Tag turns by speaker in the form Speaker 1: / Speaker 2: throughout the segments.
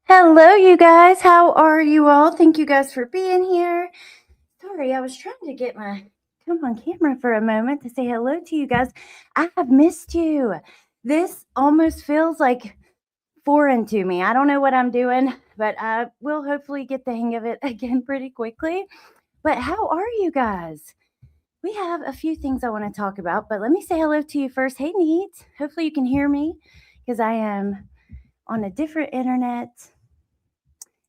Speaker 1: Hello, you guys. How are you all? Thank you guys for being here. Sorry, I was trying to get my come on camera for a moment to say hello to you guys. I have missed you. This almost feels like foreign to me. I don't know what I'm doing, but I will hopefully get the hang of it again pretty quickly. But how are you guys? We have a few things I want to talk about, but let me say hello to you first. Hey, Neat. Hopefully, you can hear me because I am on a different internet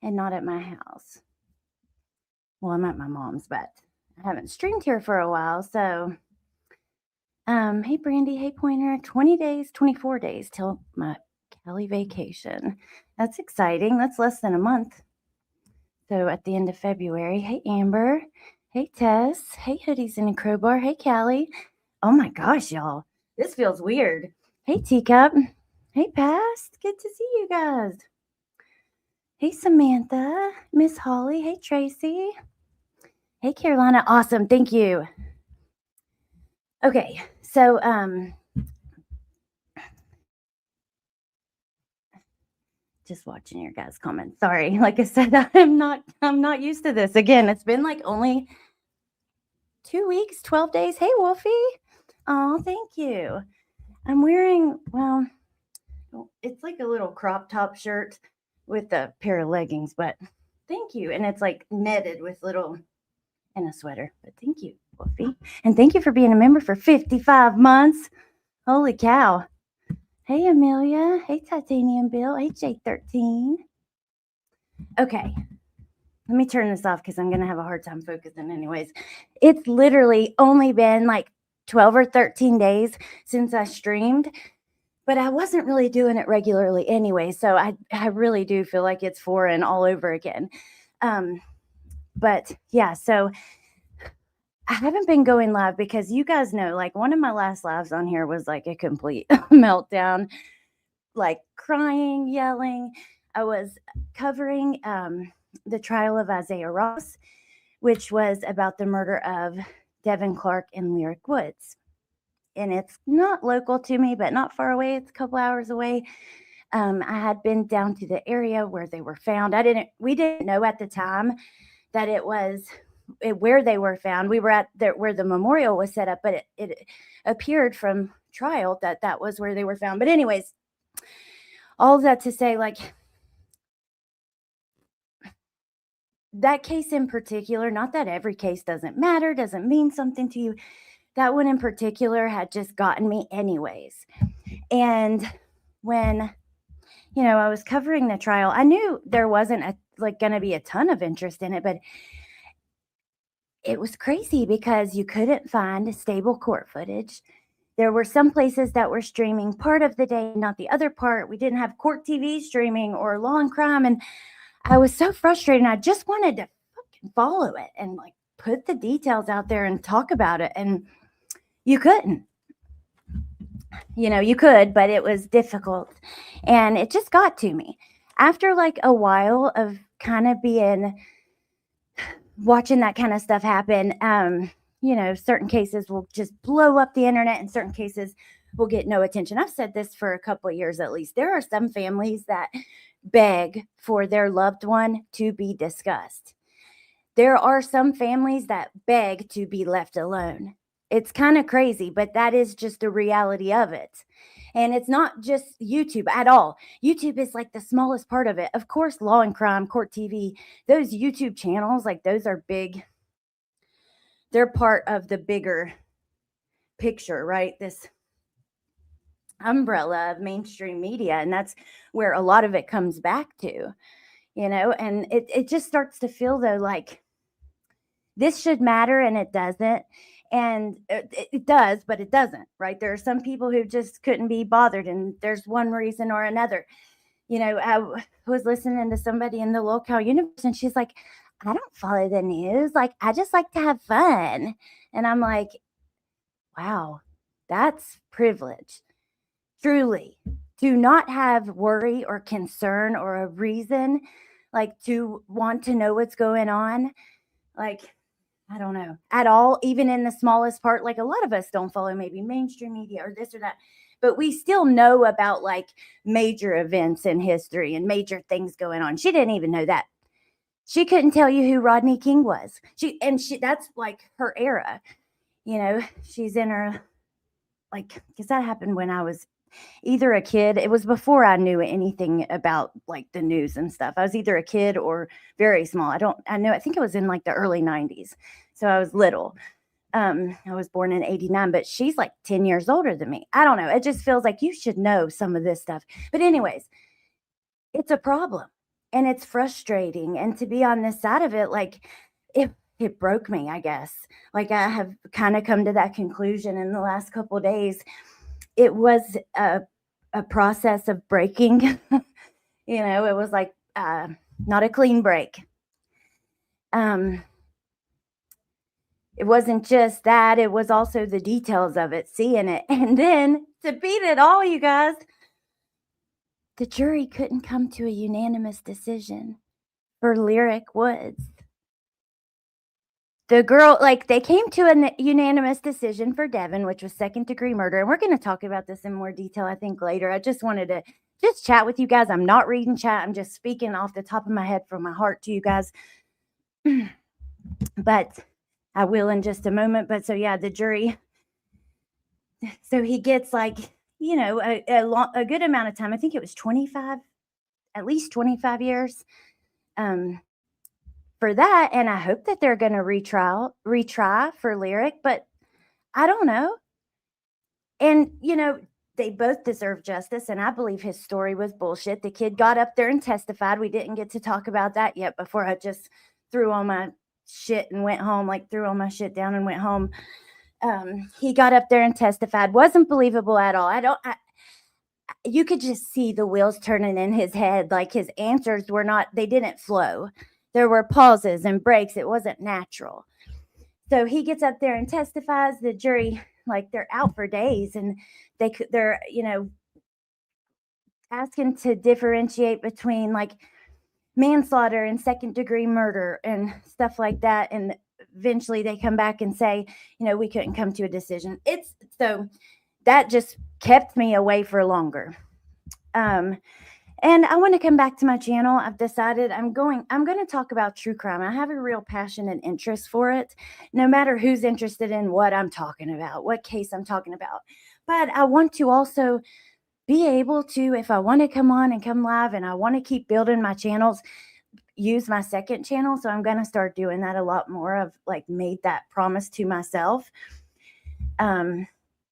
Speaker 1: and not at my house. Well, I'm at my mom's, but I haven't streamed here for a while. So, hey, Brandy, hey, Pointer, 20 days, 24 days till my Cali vacation. That's exciting. That's less than a month. So, at the end of February, hey, Amber, hey, Tess, hey, Hoodies in a Crowbar, hey, Callie. Oh my gosh, y'all, this feels weird. Hey, Teacup, hey, Past, good to see you guys. Hey, Samantha, Miss Holly, hey, Tracy. Hey, Carolina. Awesome. Thank you. Okay. So, just watching your guys' comments. Sorry. Like I said, I'm not used to this. Again, it's been like only 2 weeks, 12 days. Hey, Wolfie. Oh, thank you. I'm wearing, well, it's like a little crop top shirt with a pair of leggings, but thank you. And it's like netted with little, and a sweater, but thank you, Wolfie. And thank you for being a member for 55 months. Holy cow. Hey, Amelia. Hey, Titanium Bill. Hey, J13. Okay. Let me turn this off because I'm going to have a hard time focusing, anyways. It's literally only been like 12 or 13 days since I streamed, but I wasn't really doing it regularly anyway. So I really do feel like it's foreign all over again. But yeah, so I haven't been going live because you guys know, like, one of my last lives on here was like a complete meltdown, like crying, yelling. I was covering the trial of Isaiah Ross, which was about the murder of Devin Clark in Lyric Woods. And it's not local to me, but not far away. It's a couple hours away. I had been down to the area where they were found. We didn't know at the time that it was where they were found. We were at where the memorial was set up, but it appeared from trial that was where they were found. But anyways, all of that to say, like, that case in particular, not that every case doesn't matter, doesn't mean something to you. That one in particular had just gotten me anyways. And when, I was covering the trial, I knew there wasn't going to be a ton of interest in it, but it was crazy because you couldn't find stable court footage. There were some places that were streaming part of the day, not the other part. We didn't have court TV streaming or Law and Crime. And I was so frustrated. And I just wanted to fucking follow it and like put the details out there and talk about it. And you couldn't. You could, but it was difficult. And it just got to me. After like a while of kind of watching that kind of stuff happen, certain cases will just blow up the internet and certain cases will get no attention. I've said this for a couple of years at least. There are some families that beg for their loved one to be discussed. There are some families that beg to be left alone. It's kind of crazy, but that is just the reality of it. And it's not just YouTube at all. YouTube is like the smallest part of it. Of course, Law and Crime, Court TV, those YouTube channels, like those are big. They're part of the bigger picture, right? This umbrella of mainstream media. And that's where a lot of it comes back to, and it just starts to feel though like this should matter and it doesn't. And it does, but it doesn't, right? There are some people who just couldn't be bothered, and there's one reason or another. I was listening to somebody in the local universe, and she's like, I don't follow the news. Like, I just like to have fun. And I'm like, wow, that's privilege. Truly, to not have worry or concern or a reason, like to want to know what's going on. Like, I don't know at all, even in the smallest part. Like, a lot of us don't follow maybe mainstream media or this or that. but we still know about like major events in history and major things going on. She didn't even know that. She couldn't tell you who Rodney King was. She that's like her era. You know, she's in her like because that happened when I was either a kid. It was before I knew anything about like the news and stuff. I was either a kid or very small. I think it was in like the early 90s. So I was little. I was born in 89, but she's like 10 years older than me. I don't know. It just feels like you should know some of this stuff. But anyways, it's a problem and it's frustrating. And to be on this side of it, like it broke me, I guess. Like I have kind of come to that conclusion in the last couple of days. It was a process of breaking. It was like not a clean break. It wasn't just that, it was also the details of it, seeing it. And then to beat it all, you guys, the jury couldn't come to a unanimous decision for Lyric Woods. The girl, like, they came to a unanimous decision for Devin, which was second-degree murder, and we're gonna talk about this in more detail, I think, later. I just wanted to just chat with you guys. I'm not reading chat. I'm just speaking off the top of my head from my heart to you guys. But I will in just a moment. But so, yeah, the jury, so he gets like, a good amount of time. I think it was 25, at least 25 years. For that, and I hope that they're going to retry for Lyric, but I don't know. And they both deserve justice, and I believe his story was bullshit. The kid got up there and testified. We didn't get to talk about that yet before I just threw all my shit and went home, like threw all my shit down and went home. He got up there and testified. Wasn't believable at all. You could just see the wheels turning in his head. Like his answers they didn't flow. There were pauses and breaks. It wasn't natural. So he gets up there and testifies. The jury, like, they're out for days, and they're asking to differentiate between like manslaughter and second-degree murder and stuff like that. And eventually they come back and say, we couldn't come to a decision. So that just kept me away for longer. And I want to come back to my channel. I've decided I'm going to talk about true crime. I have a real passion and interest for it, no matter who's interested in what I'm talking about, what case I'm talking about. But I want to also be able to, if I want to come on and come live and I want to keep building my channels, use my second channel. So I'm going to start doing that a lot more. I've like made that promise to myself.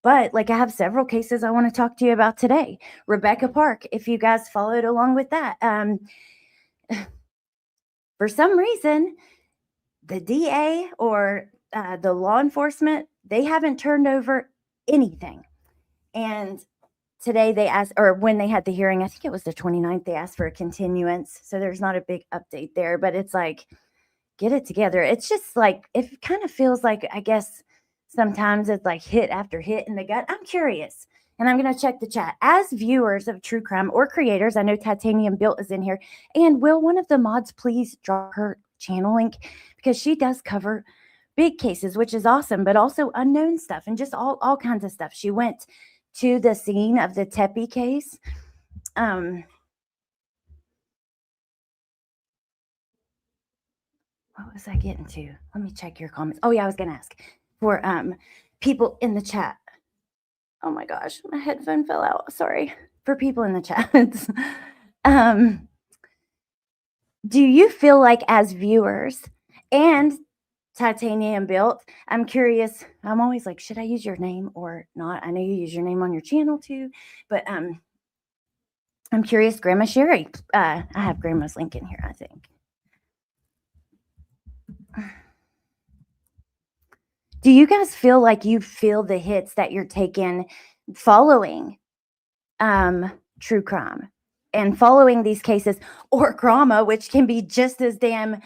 Speaker 1: But like I have several cases I want to talk to you about today. Rebecca Park, if you guys followed along with that. For some reason, the DA or the law enforcement, they haven't turned over anything. And today they asked, or when they had the hearing, I think it was the 29th, they asked for a continuance. So there's not a big update there, but it's like, get it together. It's just like, it kind of feels like, I guess, sometimes it's like hit after hit in the gut. I'm curious, and I'm going to check the chat. As viewers of true crime or creators, I know Titanium Built is in here. And will one of the mods please drop her channel link? Because she does cover big cases, which is awesome, but also unknown stuff and just all kinds of stuff. She went to the scene of the Tepe case. What was I getting to? Let me check your comments. Oh, yeah, I was going to ask for people in the chat. Oh my gosh, my headphone fell out. Sorry. For people in the chat. Do you feel like as viewers and Titanium Built, I'm curious. I'm always like, should I use your name or not? I know you use your name on your channel too, but I'm curious. Grandma Sherry, I have Grandma's link in here, I think. Do you guys feel like you feel the hits that you're taking following true crime and following these cases, or drama, which can be just as damn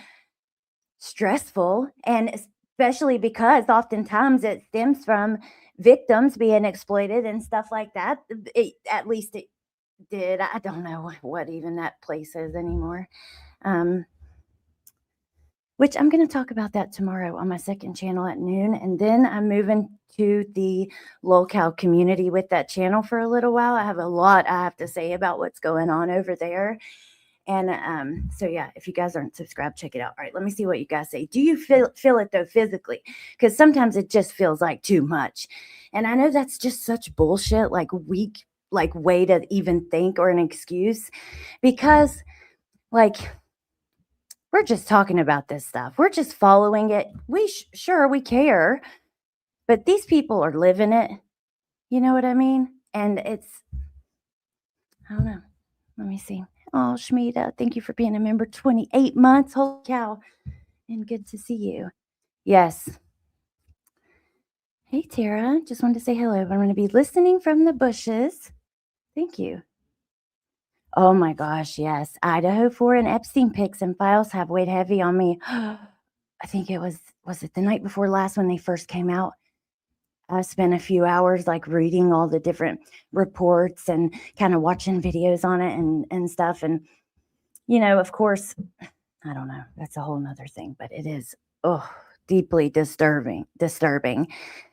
Speaker 1: stressful, and especially because oftentimes it stems from victims being exploited and stuff like that. At least it did. I don't know what even that place is anymore. which I'm going to talk about that tomorrow on my second channel at noon. And then I'm moving to the locale community with that channel for a little while. I have a lot I have to say about what's going on over there. And so yeah, if you guys aren't subscribed, check it out. All right, let me see what you guys say. Do you feel it though physically? Because sometimes it just feels like too much. And I know that's just such bullshit, like weak, like way to even think or an excuse. Because like we're just talking about this stuff. We're just following it. We sure we care, but these people are living it. You know what I mean? And it's, I don't know. Let me see. Oh, Shmita, thank you for being a member. 28 months. Holy cow. And good to see you. Yes. Hey, Tara. Just wanted to say hello. I'm going to be listening from the bushes. Thank you. Oh my gosh, yes. Idaho 4 and Epstein pics and files have weighed heavy on me. I think it was it the night before last when they first came out? I spent a few hours like reading all the different reports and kind of watching videos on it and stuff. And, you know, of course, I don't know. That's a whole nother thing, but it is deeply disturbing.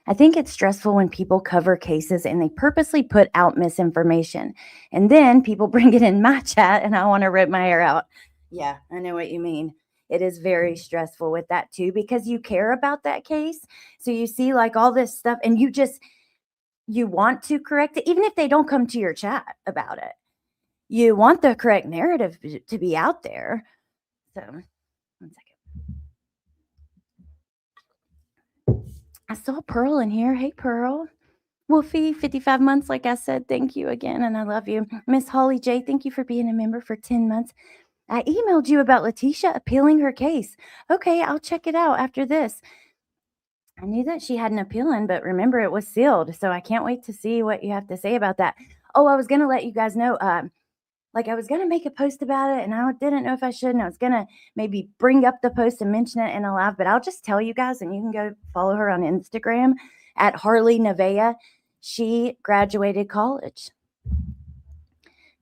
Speaker 1: I think it's stressful when people cover cases and they purposely put out misinformation. And then people bring it in my chat and I want to rip my hair out. Yeah, I know what you mean. It is very stressful with that too, because you care about that case. So you see like all this stuff and you want to correct it, even if they don't come to your chat about it. You want the correct narrative to be out there. So 1 second. I saw Pearl in here. Hey, Pearl. Wolfie, 55 months, like I said, thank you again, and I love you. Miss Holly J, thank you for being a member for 10 months. I emailed you about Letitia appealing her case. Okay, I'll check it out after this. I knew that she had an appeal in, but remember, it was sealed, so I can't wait to see what you have to say about that. Oh, I was going to let you guys know, like I was going to make a post about it and I didn't know if I should. And I was going to maybe bring up the post and mention it in a live, but I'll just tell you guys and you can go follow her on Instagram at Harley Nevaeh. She graduated college.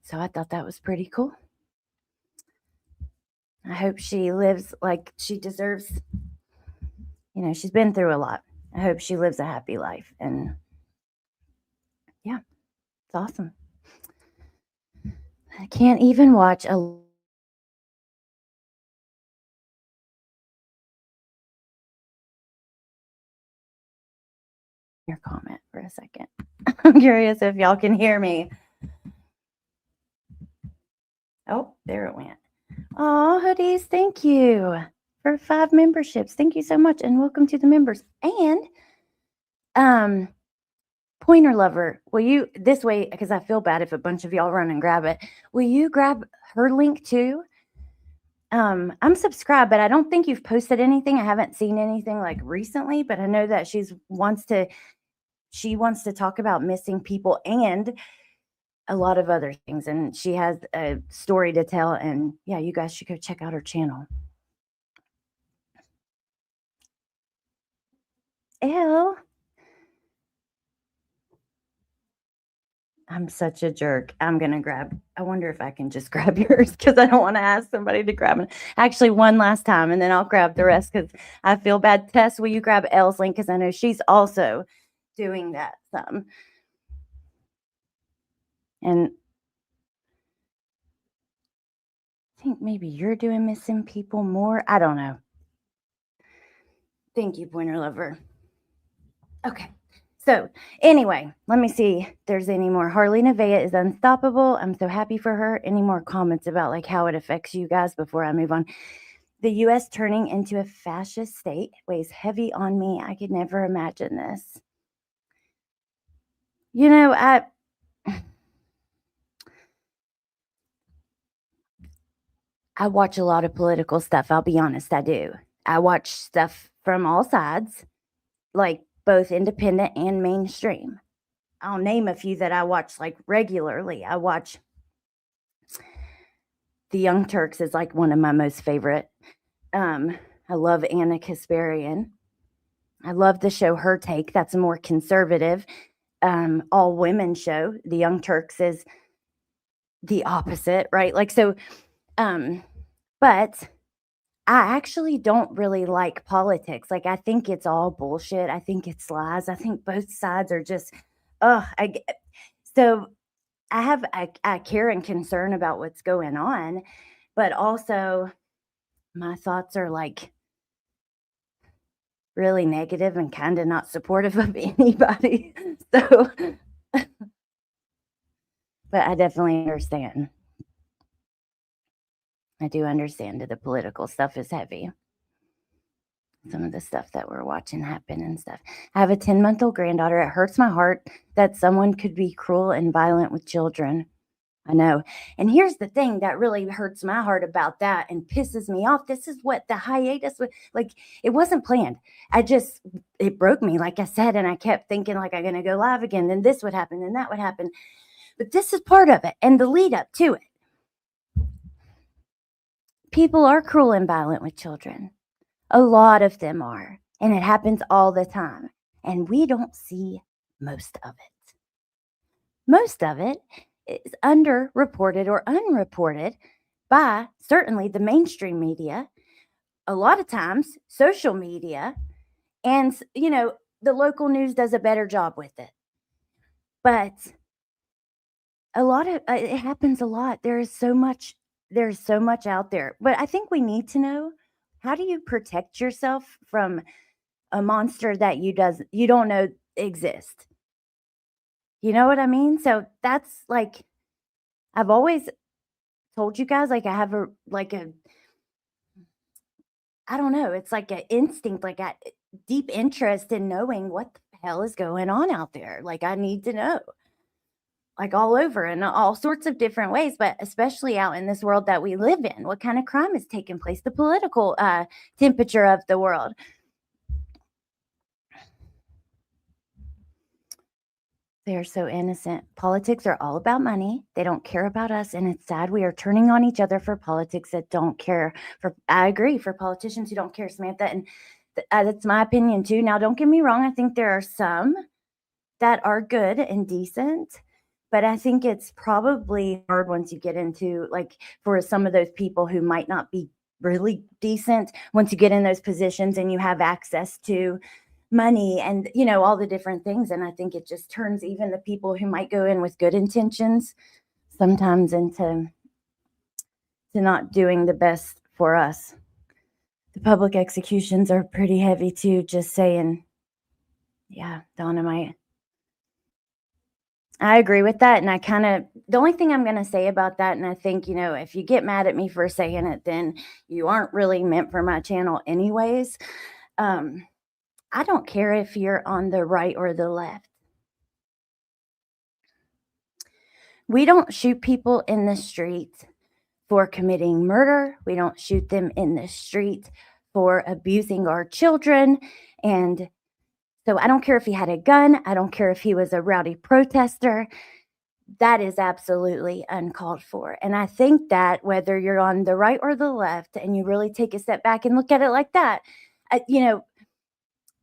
Speaker 1: So I thought that was pretty cool. I hope she lives like she deserves. You know, she's been through a lot. I hope she lives a happy life. And yeah, it's awesome. I can't even watch a your comment for a second. I'm curious if y'all can hear me. Oh, there it went. Oh, hoodies, thank you for 5 memberships. Thank you so much, and welcome to the members. And Pointer Lover, will you this way, because I feel bad if a bunch of y'all run and grab it. Will you grab her link too? I'm subscribed, but I don't think you've posted anything. I haven't seen anything like recently, but I know that she wants to talk about missing people and a lot of other things, and she has a story to tell. And yeah, you guys should go check out her channel. Ew. I'm such a jerk. I wonder if I can just grab yours because I don't want to ask somebody to grab it. Actually, one last time, and then I'll grab the rest because I feel bad. Tess, will you grab Elle's link? Because I know she's also doing that some. And I think maybe you're doing missing people more. I don't know. Thank you, Pointer Lover. Okay. So anyway, let me see if there's any more. Harley Nevaeh is unstoppable. I'm so happy for her. Any more comments about like how it affects you guys before I move on? The U.S. turning into a fascist state weighs heavy on me. I could never imagine this. You know, I watch a lot of political stuff. I'll be honest, I do. I watch stuff from all sides, like both independent and mainstream. I'll name a few that I watch like regularly. I watch The Young Turks is like one of my most favorite. I love Anna Kasparian. I love the show Her Take. That's a more conservative, all women show. The Young Turks is the opposite, right? Like so. But I actually don't really like politics. Like, I think it's all bullshit. I think it's lies. I think both sides are just, ugh. So I care and concern about what's going on, but also my thoughts are like really negative and kind of not supportive of anybody. So, but I definitely understand. I do understand that the political stuff is heavy. Some of the stuff that we're watching happen and stuff. I have a 10-month-old granddaughter. It hurts my heart that someone could be cruel and violent with children. I know. And here's the thing that really hurts my heart about that and pisses me off. This is what the hiatus was like. It wasn't planned. It broke me, like I said. And I kept thinking, like, I'm going to go live again. Then this would happen. Then that would happen. But this is part of it and the lead up to it. People are cruel and violent with children. A lot of them are. And it happens all the time. And we don't see most of it. Most of it is underreported or unreported by certainly the mainstream media, a lot of times social media, and the local news does a better job with it. But a lot of it happens a lot. There's so much out there. But I think we need to know, how do you protect yourself from a monster that you don't know exists? You know what I mean? So that's like, I've always told you guys, like, I have a I don't know, it's like an instinct, like a deep interest in knowing what the hell is going on out there. Like, I need to know, like, all over in all sorts of different ways, but especially out in this world that we live in. What kind of crime is taking place? The political temperature of the world. They're so innocent. Politics are all about money. They don't care about us, and it's sad we are turning on each other for politics that don't care. I agree, for politicians who don't care, Samantha, and that's my opinion too. Now, don't get me wrong. I think there are some that are good and decent, but I think it's probably hard once you get into, like, for some of those people who might not be really decent, once you get in those positions and you have access to money and all the different things. And I think it just turns even the people who might go in with good intentions sometimes into not doing the best for us. The public executions are pretty heavy too, just saying. Yeah, Dynamite. I agree with that. And the only thing I'm going to say about that, and I think, if you get mad at me for saying it, then you aren't really meant for my channel anyways. I don't care if you're on the right or the left. We don't shoot people in the street for committing murder. We don't shoot them in the street for abusing our children. And so I don't care if he had a gun. I don't care if he was a rowdy protester. That is absolutely uncalled for. And I think that whether you're on the right or the left, and you really take a step back and look at it like that,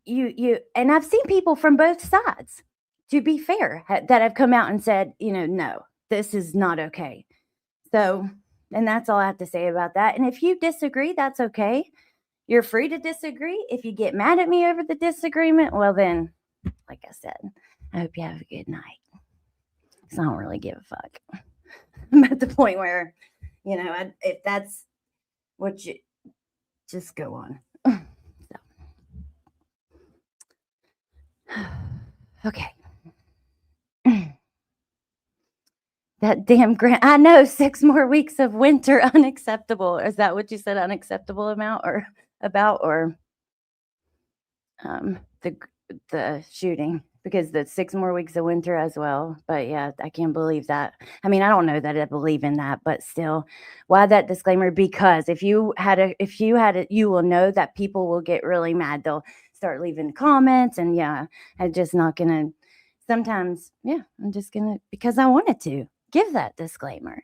Speaker 1: and I've seen people from both sides, to be fair, that have come out and said, no, this is not okay. So, and that's all I have to say about that. And if you disagree, that's okay. You're free to disagree. If you get mad at me over the disagreement, well then, like I said, I hope you have a good night. Because I don't really give a fuck. I'm at the point where, if that's what you, just go on. Okay. That damn grant. I know, 6 more weeks of winter, unacceptable. Is that what you said, unacceptable amount or about, or the shooting? Because the 6 more weeks of winter as well. But yeah, I can't believe that. I mean, I don't know that I believe in that, but still, why that disclaimer? Because if you had it, you will know that people will get really mad. They'll start leaving comments, and yeah, I'm just not gonna. Sometimes, yeah, I'm just gonna, because I wanted to give that disclaimer.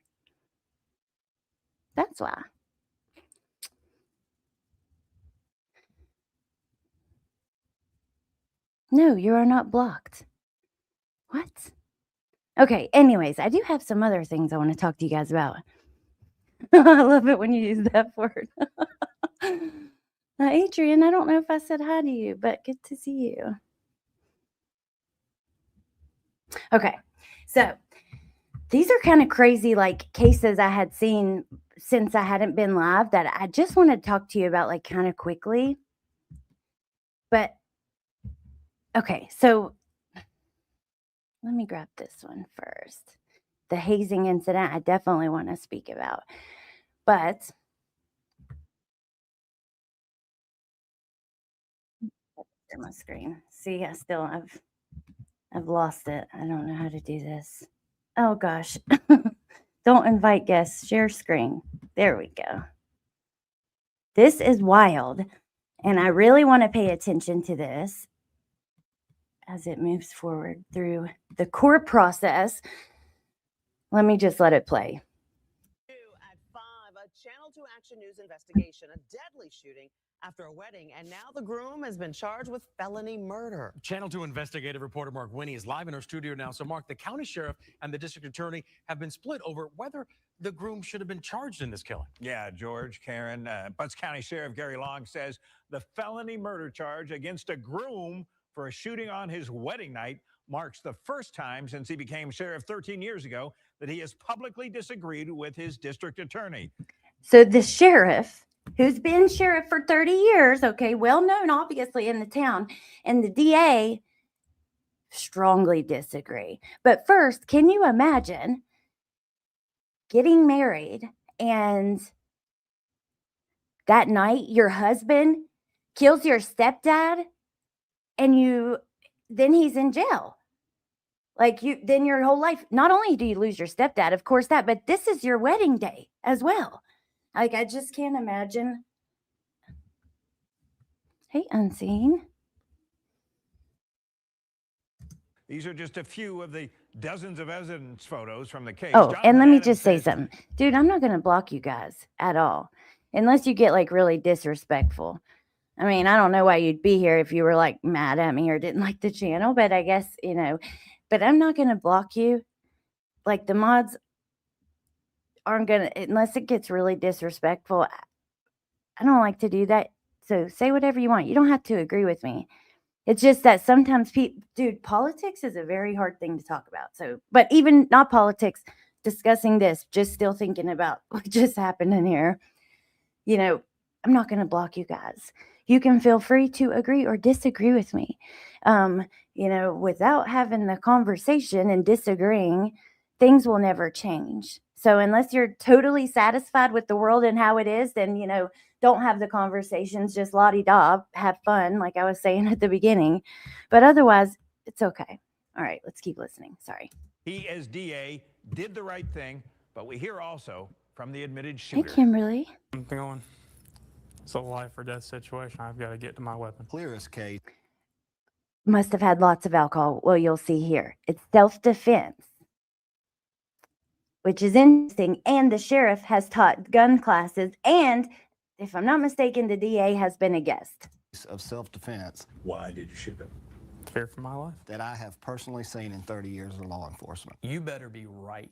Speaker 1: That's why. No, you are not blocked. What? Okay, anyways, I do have some other things I want to talk to you guys about. I love it when you use that word. Adrian, I don't know if I said hi to you, but good to see you. Okay, so these are kind of crazy, like cases I had seen since I hadn't been live that I just want to talk to you about, like kind of quickly. But okay, so let me grab this one first. The hazing incident, I definitely want to speak about. But share my screen. See, I've lost it. I don't know how to do this. Oh gosh. Don't invite guests. Share screen. There we go. This is wild. And I really want to pay attention to this as it moves forward through the court process. Let me just let it play.
Speaker 2: At 5, a Channel 2 Action News investigation, a deadly shooting after a wedding, and now the groom has been charged with felony murder.
Speaker 3: Channel 2 investigative reporter Mark Winnie is live in our studio now. So, Mark, the county sheriff and the district attorney have been split over whether the groom should have been charged in this killing.
Speaker 4: Yeah, George, Karen, Butts County Sheriff Gary Long says the felony murder charge against a groom for a shooting on his wedding night marks the first time since he became sheriff 13 years ago that he has publicly disagreed with his district attorney.
Speaker 1: So the sheriff, who's been sheriff for 30 years, okay, well known obviously in the town, and the DA strongly disagree. But first, can you imagine getting married and that night your husband kills your stepdad and then he's in jail? Like then your whole life, not only do you lose your stepdad, of course that, but this is your wedding day as well. Like, I just can't imagine. Hey, Unseen.
Speaker 4: These are just a few of the dozens of evidence photos from the case.
Speaker 1: Oh,
Speaker 4: Jonathan
Speaker 1: and let me
Speaker 4: Adams
Speaker 1: just say
Speaker 4: says-
Speaker 1: something. Dude, I'm not going to block you guys at all. Unless you get like really disrespectful. I mean, I don't know why you'd be here if you were like mad at me or didn't like the channel, but I guess, but I'm not going to block you. Like the mods aren't going to, unless it gets really disrespectful. I don't like to do that. So say whatever you want. You don't have to agree with me. It's just that sometimes dude, politics is a very hard thing to talk about. So, but even not politics, discussing this, just still thinking about what just happened in here, I'm not going to block you guys. You can feel free to agree or disagree with me. Without having the conversation and disagreeing, things will never change. So unless you're totally satisfied with the world and how it is, then, don't have the conversations, just la-di-da, have fun, like I was saying at the beginning. But otherwise, it's okay. All right, let's keep listening. Sorry.
Speaker 4: He, as DA, did the right thing, but we hear also from the admitted shooter.
Speaker 1: Hey, Kimberly.
Speaker 5: I'm going. It's a life or death situation. I've got to get to my weapon.
Speaker 6: Clearest case.
Speaker 1: Must have had lots of alcohol. Well, you'll see here. It's self-defense, which is interesting. And the sheriff has taught gun classes. And if I'm not mistaken, the DA has been a guest.
Speaker 6: Of self-defense.
Speaker 7: Why did you shoot him?
Speaker 5: Fear for my life.
Speaker 6: That I have personally seen in 30 years of law enforcement.
Speaker 8: You better be right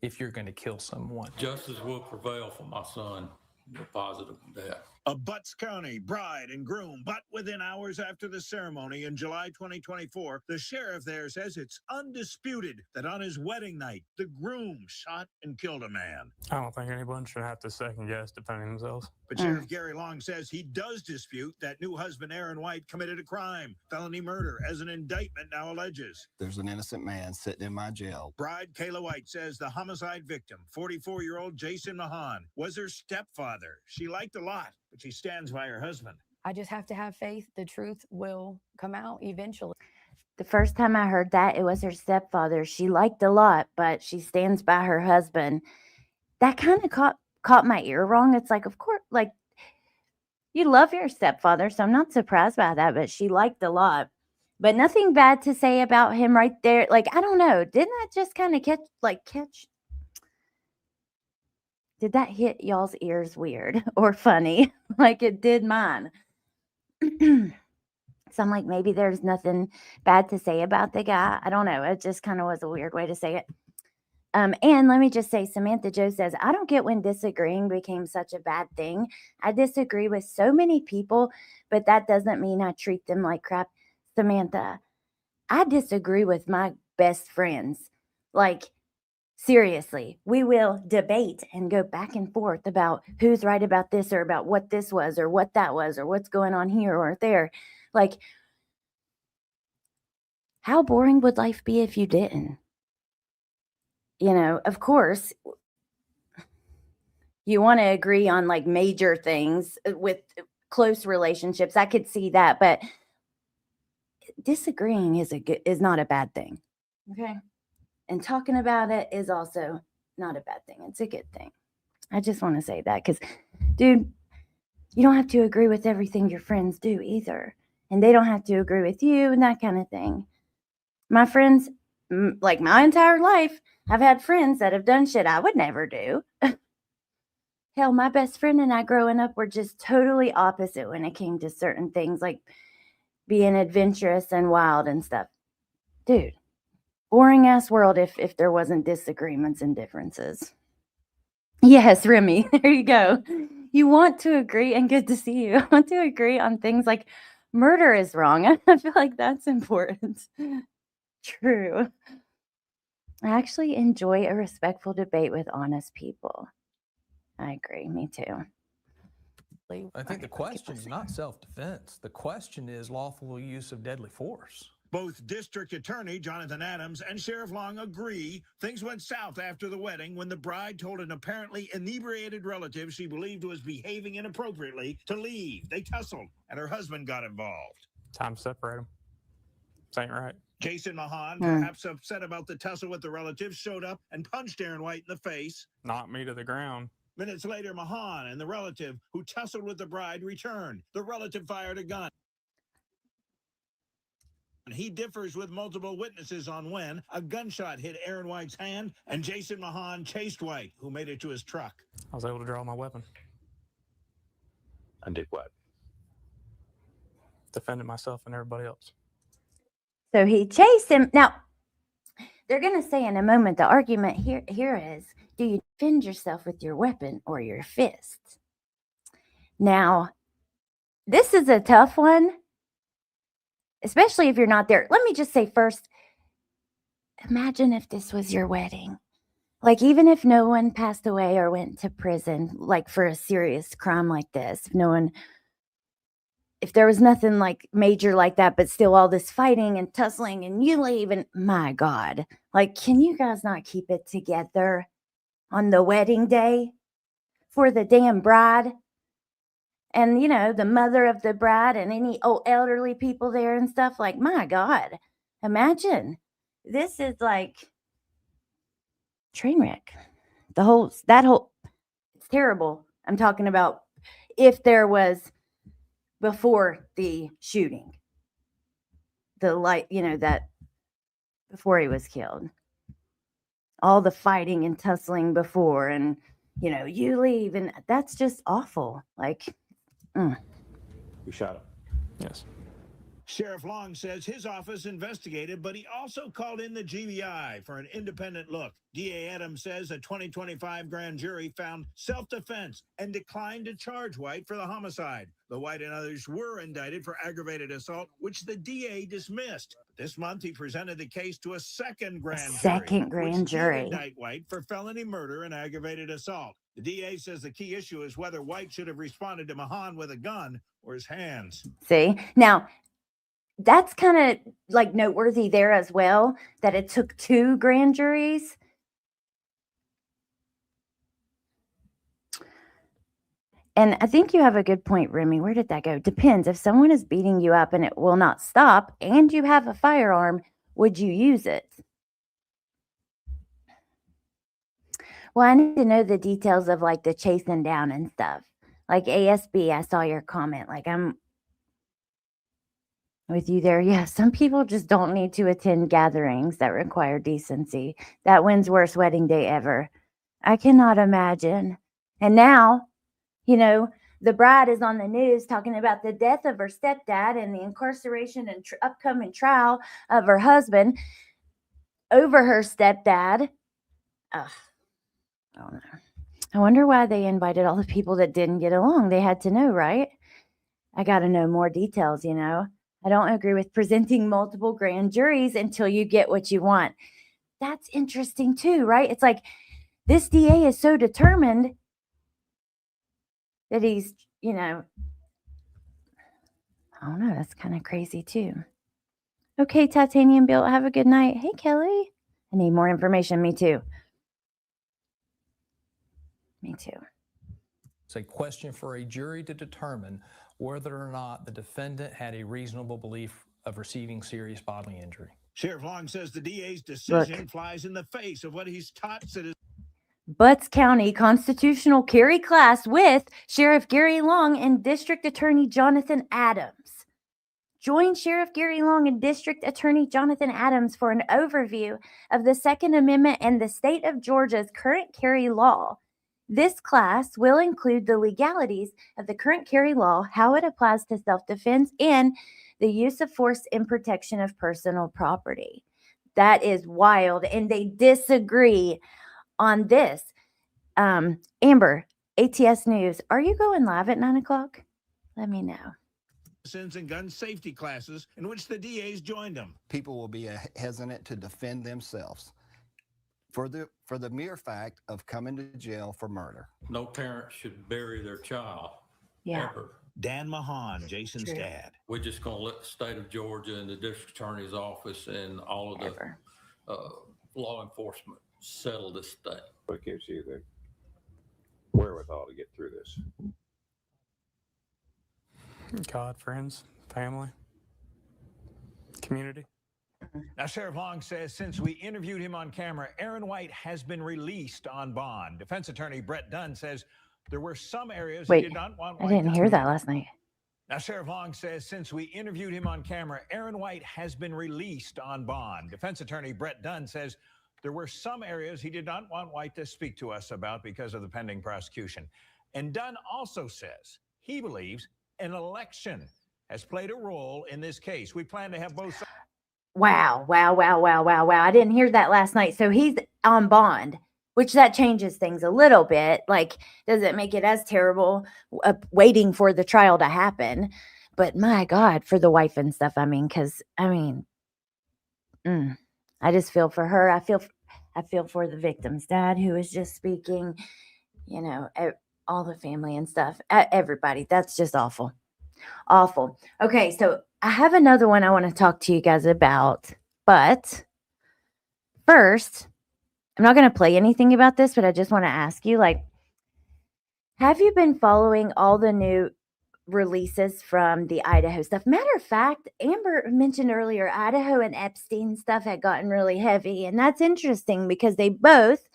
Speaker 8: if you're going to kill someone.
Speaker 7: Justice will prevail for my son. You're positive of that.
Speaker 9: A Butts County bride and groom, but within hours after the ceremony in July 2024, the sheriff there says it's undisputed that on his wedding night, the groom shot and killed a man.
Speaker 5: I don't think anyone should have to second guess defending themselves.
Speaker 9: But Sheriff Gary Long says he does dispute that new husband Aaron White committed a crime, felony murder, as an indictment now alleges.
Speaker 6: There's an innocent man sitting in my jail.
Speaker 9: Bride Kayla White says the homicide victim, 44-year-old Jason Mahan, was her stepfather. She liked a lot, but she stands by her husband.
Speaker 10: I just have to have faith. The truth will come out eventually.
Speaker 1: The first time I heard that, it was her stepfather. She liked a lot, but she stands by her husband. That kind of caught my ear wrong. It's like, of course, like, you love your stepfather, so I'm not surprised by that, but she liked a lot. But nothing bad to say about him right there. Like, I don't know. Didn't that just kind of catch? Did that hit y'all's ears weird or funny? Like it did mine. So I'm like, maybe there's nothing bad to say about the guy. I don't know. It just kind of was a weird way to say it. And let me just say, Samantha Joe says, I don't get when disagreeing became such a bad thing. I disagree with so many people, but that doesn't mean I treat them like crap. Samantha, I disagree with my best friends. Like, seriously, we will debate and go back and forth about who's right about this or about what this was or what that was or what's going on here or there. Like, how boring would life be if you didn't? You know, of course, you want to agree on like major things with close relationships. I could see that, but disagreeing is not a bad thing. Okay. And talking about it is also not a bad thing. It's a good thing. I just want to say that because, dude, you don't have to agree with everything your friends do either. And they don't have to agree with you and that kind of thing. My friends, like my entire life, I've had friends that have done shit I would never do. Hell, my best friend and I growing up were just totally opposite when it came to certain things like being adventurous and wild and stuff. Dude, boring ass world if there wasn't disagreements and differences. Yes, Remy, there you go. You want to agree, and good to see you. I want to agree on things like murder is wrong. I feel like that's important. True. I actually enjoy a respectful debate with honest people. I agree. Me too.
Speaker 8: I think the question is not self-defense. The question is lawful use of deadly force.
Speaker 9: Both District Attorney Jonathan Adams and Sheriff Long agree things went south after the wedding when the bride told an apparently inebriated relative she believed was behaving inappropriately to leave. They tussled, and her husband got involved.
Speaker 5: Time to separate them. This ain't right.
Speaker 9: Jason Mahan, perhaps upset about the tussle with the relative, showed up and punched Aaron White in the face.
Speaker 5: Knocked me to the ground.
Speaker 9: Minutes later, Mahan and the relative who tussled with the bride returned. The relative fired a gun. He differs with multiple witnesses on when a gunshot hit Aaron White's hand and Jason Mahan chased White, who made it to his truck.
Speaker 5: I was able to draw my weapon.
Speaker 11: And did what?
Speaker 5: Defended myself and everybody else.
Speaker 1: So he chased him. Now, they're going to say in a moment, the argument here is, do you defend yourself with your weapon or your fist? Now, this is a tough one, especially if you're not there. Let me just say first, imagine if this was your wedding. Like, even if no one passed away or went to prison, like for a serious crime like this, if there was nothing like major like that, but still all this fighting and tussling and you leave and my God, like, can you guys not keep it together on the wedding day for the damn bride? And, you know, the mother of the bride and any old elderly people there and stuff, like, my God, imagine. This is like train wreck. It's terrible. I'm talking about if there was before the shooting, that before he was killed, all the fighting and tussling before, and, you leave, and that's just awful. Like,
Speaker 11: You shot him.
Speaker 5: Yes.
Speaker 9: Sheriff Long says his office investigated, but he also called in the GBI for an independent look. DA Adams says a 2025 grand jury found self-defense and declined to charge White for the homicide. The White and others were indicted for aggravated assault, which the DA dismissed. This month, he presented the case to a second grand jury, which did indict White for felony murder and aggravated assault. The DA says the key issue is whether White should have responded to Mahan with a gun or his hands.
Speaker 1: See, now that's kind of like noteworthy there as well, that it took two grand juries. And I think you have a good point, Remy. Where did that go? Depends. If someone is beating you up and it will not stop and you have a firearm, would you use it? Well, I need to know the details of like the chasing down and stuff. Like ASB, I saw your comment. Like, I'm with you there. Yeah, some people just don't need to attend gatherings that require decency. That wins worst wedding day ever. I cannot imagine. And now, the bride is on the news talking about the death of her stepdad and the incarceration and upcoming trial of her husband over her stepdad. Ugh, I don't know. I wonder why they invited all the people that didn't get along. They had to know, right? I got to know more details, you know. I don't agree with presenting multiple grand juries until you get what you want. That's interesting too, right? It's like this DA is so determined that he's, you know, I don't know. That's kind of crazy too. Okay, Titanium Built, have a good night. Hey, Kelly. I need more information. Me too. Me too.
Speaker 8: It's a question for a jury to determine whether or not the defendant had a reasonable belief of receiving serious bodily injury.
Speaker 9: Sheriff Long says the DA's decision flies in the face of what he's taught citizens.
Speaker 1: Butts County constitutional carry class with Sheriff Gary Long and District Attorney Jonathan Adams. Join Sheriff Gary Long and District Attorney Jonathan Adams for an overview of the Second Amendment and the state of Georgia's current carry law. This class will include the legalities of the current carry law, how it applies to self-defense, and the use of force in protection of personal property. That is wild, and they disagree on this. Amber, ATS News, are you going live at 9 o'clock? Let me know.
Speaker 9: And gun safety classes in which the DA's joined them.
Speaker 6: People will be hesitant to defend themselves for the mere fact of coming to jail for murder.
Speaker 7: No parent should bury their child.
Speaker 1: Yeah.
Speaker 7: Ever.
Speaker 9: Dan Mahan, Jason's dad.
Speaker 7: We're just going to let the state of Georgia and the district attorney's office and all of the law enforcement settle this thing.
Speaker 11: What gives you the wherewithal to get through this?
Speaker 5: God, friends, family, community.
Speaker 4: Now, Sheriff Long says since we interviewed him on camera, Aaron White has been released on bond. Defense attorney Brett Dunn says there were some areas he did not want White.
Speaker 1: I didn't hear that last night.
Speaker 4: Now, Sheriff Long says since we interviewed him on camera, Aaron White has been released on bond. Defense attorney Brett Dunn says there were some areas he did not want White to speak to us about because of the pending prosecution. And Dunn also says he believes an election has played a role in this case. We plan to have both sides.
Speaker 1: Wow. I didn't hear that last night. So he's on bond, which that changes things a little bit. Like, doesn't make it as terrible waiting for the trial to happen. But my God, for the wife and stuff. I mean, because, I just feel for her. I feel for the victim's dad who was just speaking, you know, all the family and stuff. Everybody. That's just awful. Awful. Okay, so I have another one I want to talk to you guys about. But first, I'm not going to play anything about this, but I just want to ask you, like, have you been following all the new releases from the Idaho stuff? Matter of fact, Amber mentioned earlier, Idaho and Epstein stuff had gotten really heavy. And that's interesting because they both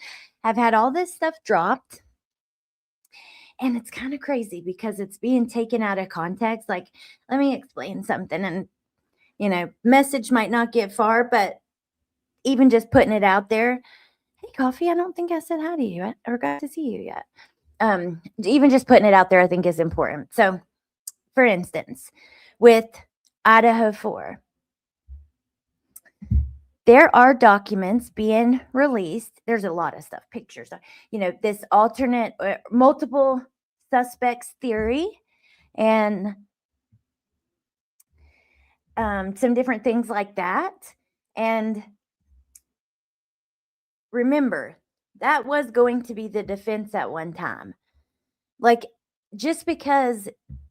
Speaker 1: have had all this stuff dropped. And it's kind of crazy because it's being taken out of context. Like, let me explain something. And, you know, message might not get far, but even just putting it out there. Hey, Coffee, I don't think I said hi to you or got to see you yet. Even just putting it out there, I think is important. So, for instance, with Idaho 4, there are documents being released. There's a lot of stuff, pictures, you know, this alternate multiple suspects theory and some different things like that. And remember, that was going to be the defense at one time. Like, just because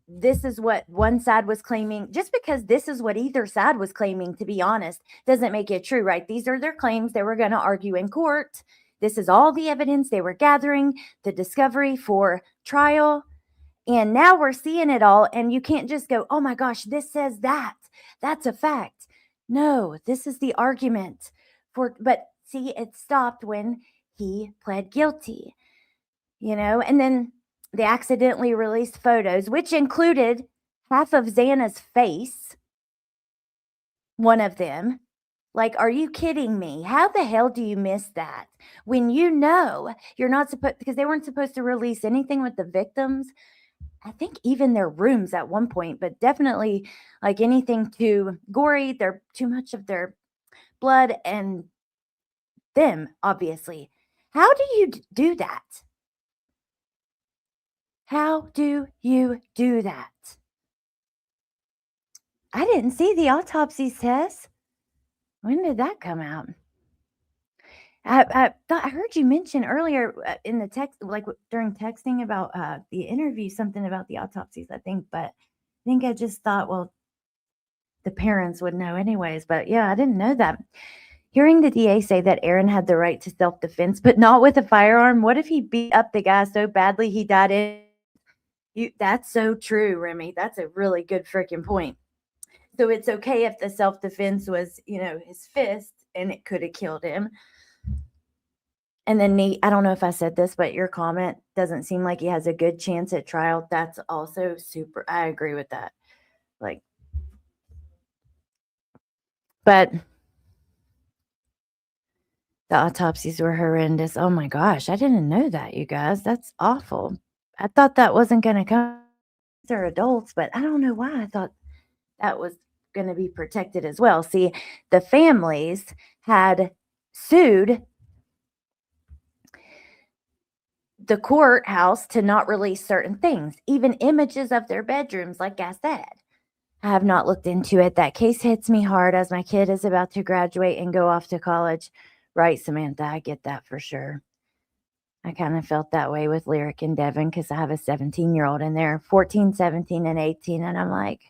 Speaker 1: this is what one side was claiming, just because this is what either side was claiming, to be honest, doesn't make it true, right? These are their claims they were going to argue in court. This is all the evidence they were gathering, the discovery for trial. And now we're seeing it all. And you can't just go, oh my gosh, this says that. That's a fact. No, this is the argument for, but see, it stopped when he pled guilty, you know, and then they accidentally released photos, which included half of Xana's face. One of them. Like, are you kidding me? How the hell do you miss that? When you know you're not supposed, because they weren't supposed to release anything with the victims. I think even their rooms at one point, but definitely like anything too gory, they're too much of their blood and them, obviously. How do you do that? How do you do that? I didn't see the autopsy test. When did that come out? I thought I heard you mention earlier in the text, like during texting about the interview, something about the autopsies, I think. But I think I just thought, well, the parents would know anyways. But yeah, I didn't know that. Hearing the DA say that Aaron had the right to self-defense, but not with a firearm, what if he beat up the guy so badly he died in? That's so true, Remy. That's a really good freaking point. So it's okay if the self-defense was, his fist and it could have killed him. And then I don't know if I said this, but your comment doesn't seem like he has a good chance at trial. That's also super. I agree with that. But the autopsies were horrendous. Oh my gosh, I didn't know that, you guys. That's awful. I thought that wasn't going to come. They're adults, but I don't know why I thought that was going to be protected as well. See, the families had sued the courthouse to not release certain things, even images of their bedrooms, like I said. I have not looked into it. That case hits me hard as my kid is about to graduate and go off to college. Right, Samantha, I get that for sure. I kind of felt that way with Lyric and Devin because I have a 17-year-old and they're 14, 17, and 18. And I'm like,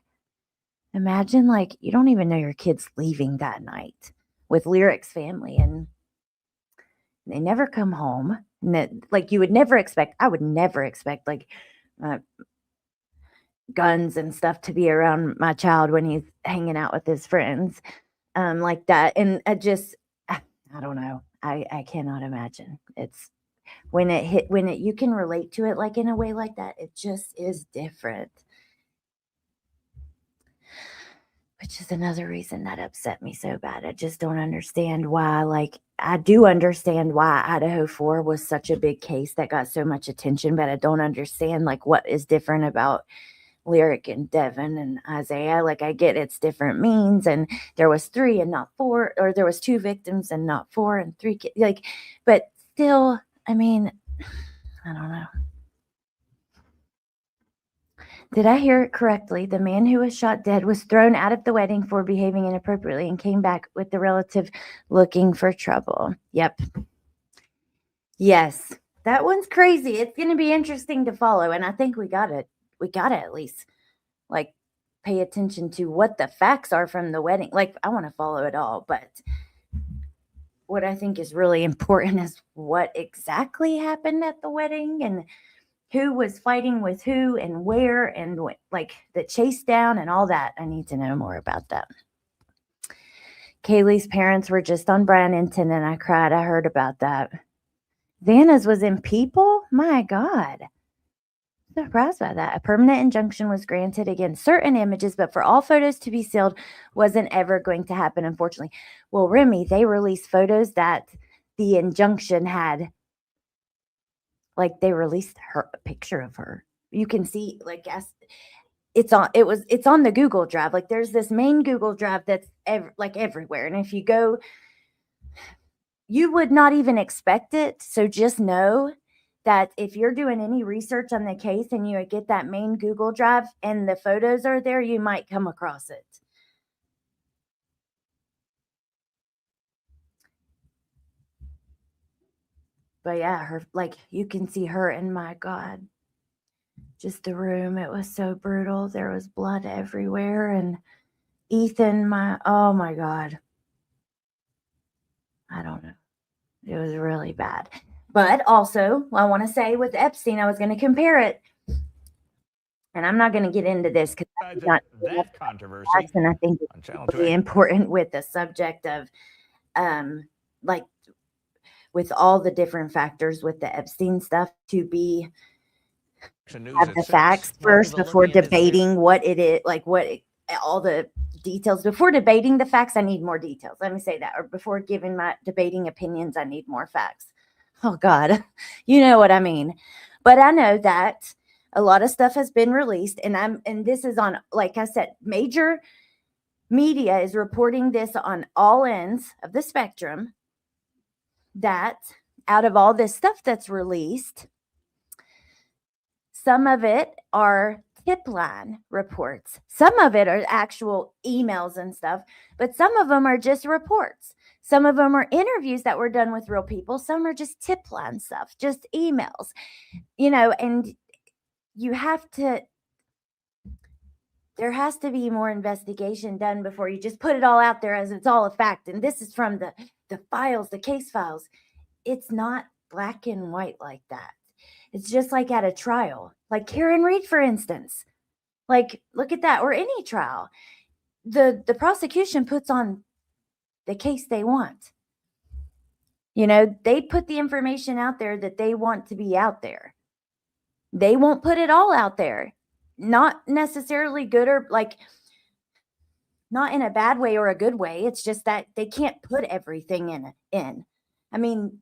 Speaker 1: imagine you don't even know your kid's leaving that night with Lyric's family and they never come home. And you would never expect, I would never expect guns and stuff to be around my child when he's hanging out with his friends like that. And I don't know. I cannot imagine. It's when you can relate to it in a way like that, it just is different. Which is another reason that upset me so bad. I just don't understand why. I do understand why Idaho 4 was such a big case that got so much attention, but I don't understand what is different about Lyric and Devin and Isaiah. I get it's different means, and there was 3 and not 4, or there was 2 victims and not 4 and 3 kids. But still, I mean, I don't know. Did I hear it correctly? The man who was shot dead was thrown out of the wedding for behaving inappropriately and came back with the relative looking for trouble. Yep. Yes. That one's crazy. It's going to be interesting to follow. And I think we got to at least pay attention to what the facts are from the wedding. I want to follow it all, but what I think is really important is what exactly happened at the wedding and who was fighting with who and where and the chase down and all that. I need to know more about that. Kaylee's parents were just on Brannington and I cried. I heard about that. Vanna's was in People? My God. Surprised by that. A permanent injunction was granted against certain images, but for all photos to be sealed wasn't ever going to happen, unfortunately. Well, Remy, they released photos that the injunction had. They released a picture of her. You can see, it's on the Google Drive. There's this main Google Drive that's everywhere. And if you go, you would not even expect it. So just know that if you're doing any research on the case and you get that main Google Drive and the photos are there, you might come across it. But yeah, her, you can see her, and my God, just the room. It was so brutal. There was blood everywhere. And Ethan, oh my God. I don't know. It was really bad. But also, I want to say with Epstein, I was going to compare it. And I'm not going to get into this because
Speaker 4: that controversy.
Speaker 1: And I think it's really important with the subject of with all the different factors with the Epstein stuff to be have the facts first before debating what it is, all the details. Before debating the facts, I need more details. Let me say that. Or before giving my debating opinions, I need more facts. Oh God, you know what I mean. But I know that a lot of stuff has been released, and this is on, like I said, major media is reporting this on all ends of the spectrum, that out of all this stuff that's released, some of it are tip line reports. Some of it are actual emails and stuff, but some of them are just reports. Some of them are interviews that were done with real people. Some are just tip line stuff, just emails, and you have to, there has to be more investigation done before you just put it all out there as it's all a fact. And this is from the files, the case files. It's not black and white like that. It's just like at a trial, like Karen Reed, for instance. Like, look at that, or any trial. The prosecution puts on the case they want. They put the information out there that they want to be out there. They won't put it all out there. Not necessarily good or not in a bad way or a good way. It's just that they can't put everything in. I mean,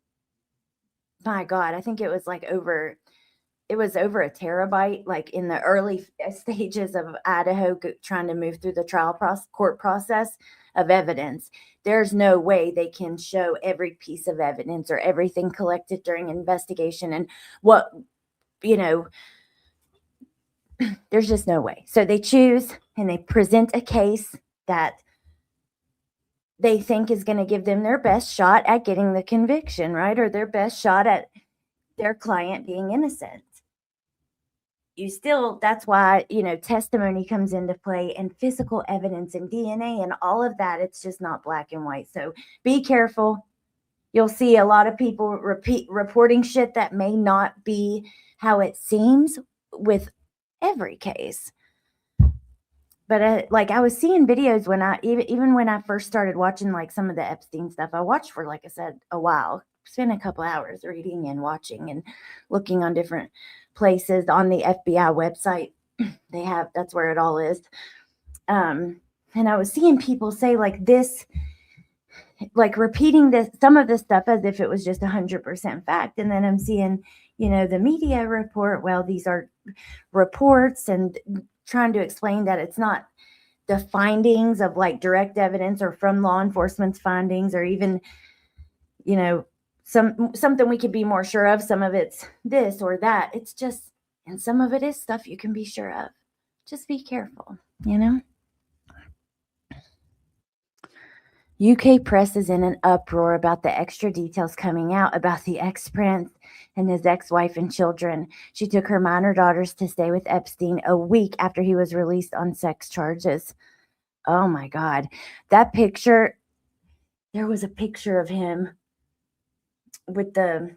Speaker 1: my God, I think it was over a terabyte, like in the early stages of Idaho trying to move through the trial court process of evidence. There's no way they can show every piece of evidence or everything collected during investigation and what, there's just no way. So they choose and they present a case that they think is going to give them their best shot at getting the conviction, right? Or their best shot at their client being innocent. That's why, testimony comes into play and physical evidence and DNA and all of that. It's just not black and white. So be careful. You'll see a lot of people reporting shit that may not be how it seems with every case. But I was seeing videos when even when I first started watching some of the Epstein stuff. I watched for, like I said, a while. Spent a couple hours reading and watching and looking on different places on the FBI website. That's where it all is. And I was seeing people say this, repeating some of this stuff as if it was just 100% fact. And then I'm seeing, the media report, well, these are reports, and trying to explain that it's not the findings of direct evidence or from law enforcement's findings, or even, something we could be more sure of. Some of it's this or that. It's just, and some of it is stuff you can be sure of. Just be careful, UK press is in an uproar about the extra details coming out about the ex-prince and his ex-wife and children. She took her minor daughters to stay with Epstein a week after he was released on sex charges. Oh my God. That picture, there was a picture of him with the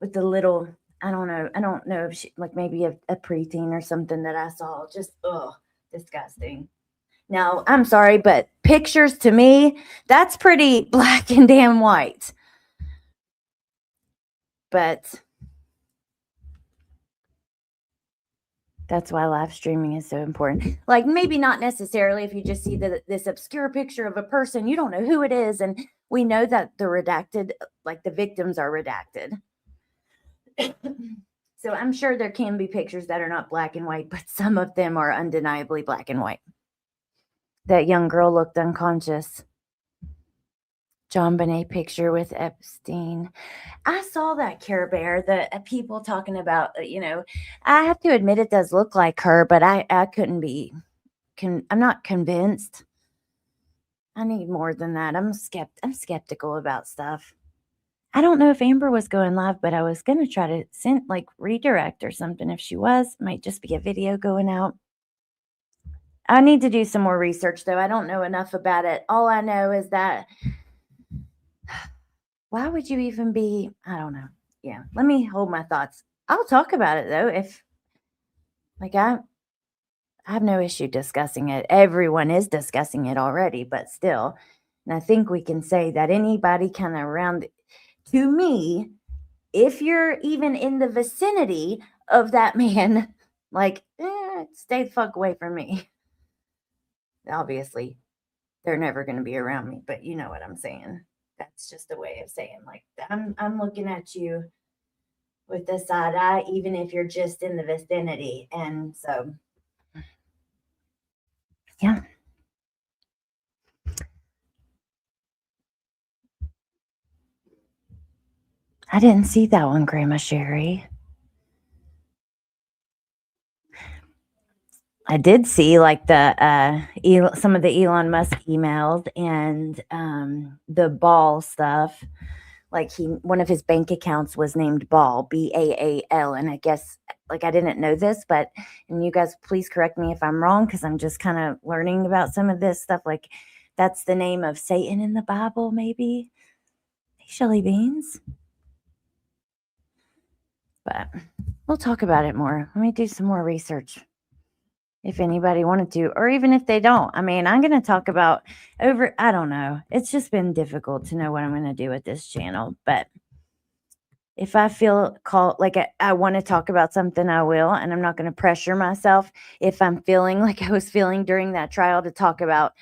Speaker 1: little, I don't know if she, maybe a preteen or something that I saw. Just, disgusting. Now, I'm sorry, but pictures to me, that's pretty black and damn white. But that's why live streaming is so important. Maybe not necessarily if you just see this obscure picture of a person, you don't know who it is. And we know that the redacted, the victims are redacted. So I'm sure there can be pictures that are not black and white, but some of them are undeniably black and white. That young girl looked unconscious. John Bonet picture with Epstein. I saw that, Care Bear, the people talking about, I have to admit it does look like her, but I couldn't be, I'm not convinced. I need more than that. I'm skeptical about stuff. I don't know if Amber was going live, but I was going to try to send, redirect or something. If she was, it might just be a video going out. I need to do some more research, though. I don't know enough about it. All I know is that, why would you even be, I don't know. Yeah, let me hold my thoughts. I'll talk about it, though, if, I have no issue discussing it. Everyone is discussing it already, but still. And I think we can say that anybody kind of around, to me, if you're even in the vicinity of that man, stay the fuck away from me. Obviously, they're never going to be around me, but you know what I'm saying. That's just a way of saying, I'm looking at you with the side eye, even if you're just in the vicinity. And so, yeah. I didn't see that one, Grandma Sherry. I did see like the some of the Elon Musk emails and the Ball stuff. Like one of his bank accounts was named Ball, Baal, and I guess like I didn't know this, but and you guys please correct me if I'm wrong because I'm just kind of learning about some of this stuff. Like that's the name of Satan in the Bible, maybe. Hey, Shelly Beans. But we'll talk about it more. Let me do some more research. If anybody wanted to, or even if they don't. I mean, I'm going to talk about I don't know. It's just been difficult to know what I'm going to do with this channel. But if I feel called, like I want to talk about something, I will. And I'm not going to pressure myself if I'm feeling like I was feeling during that trial to talk about,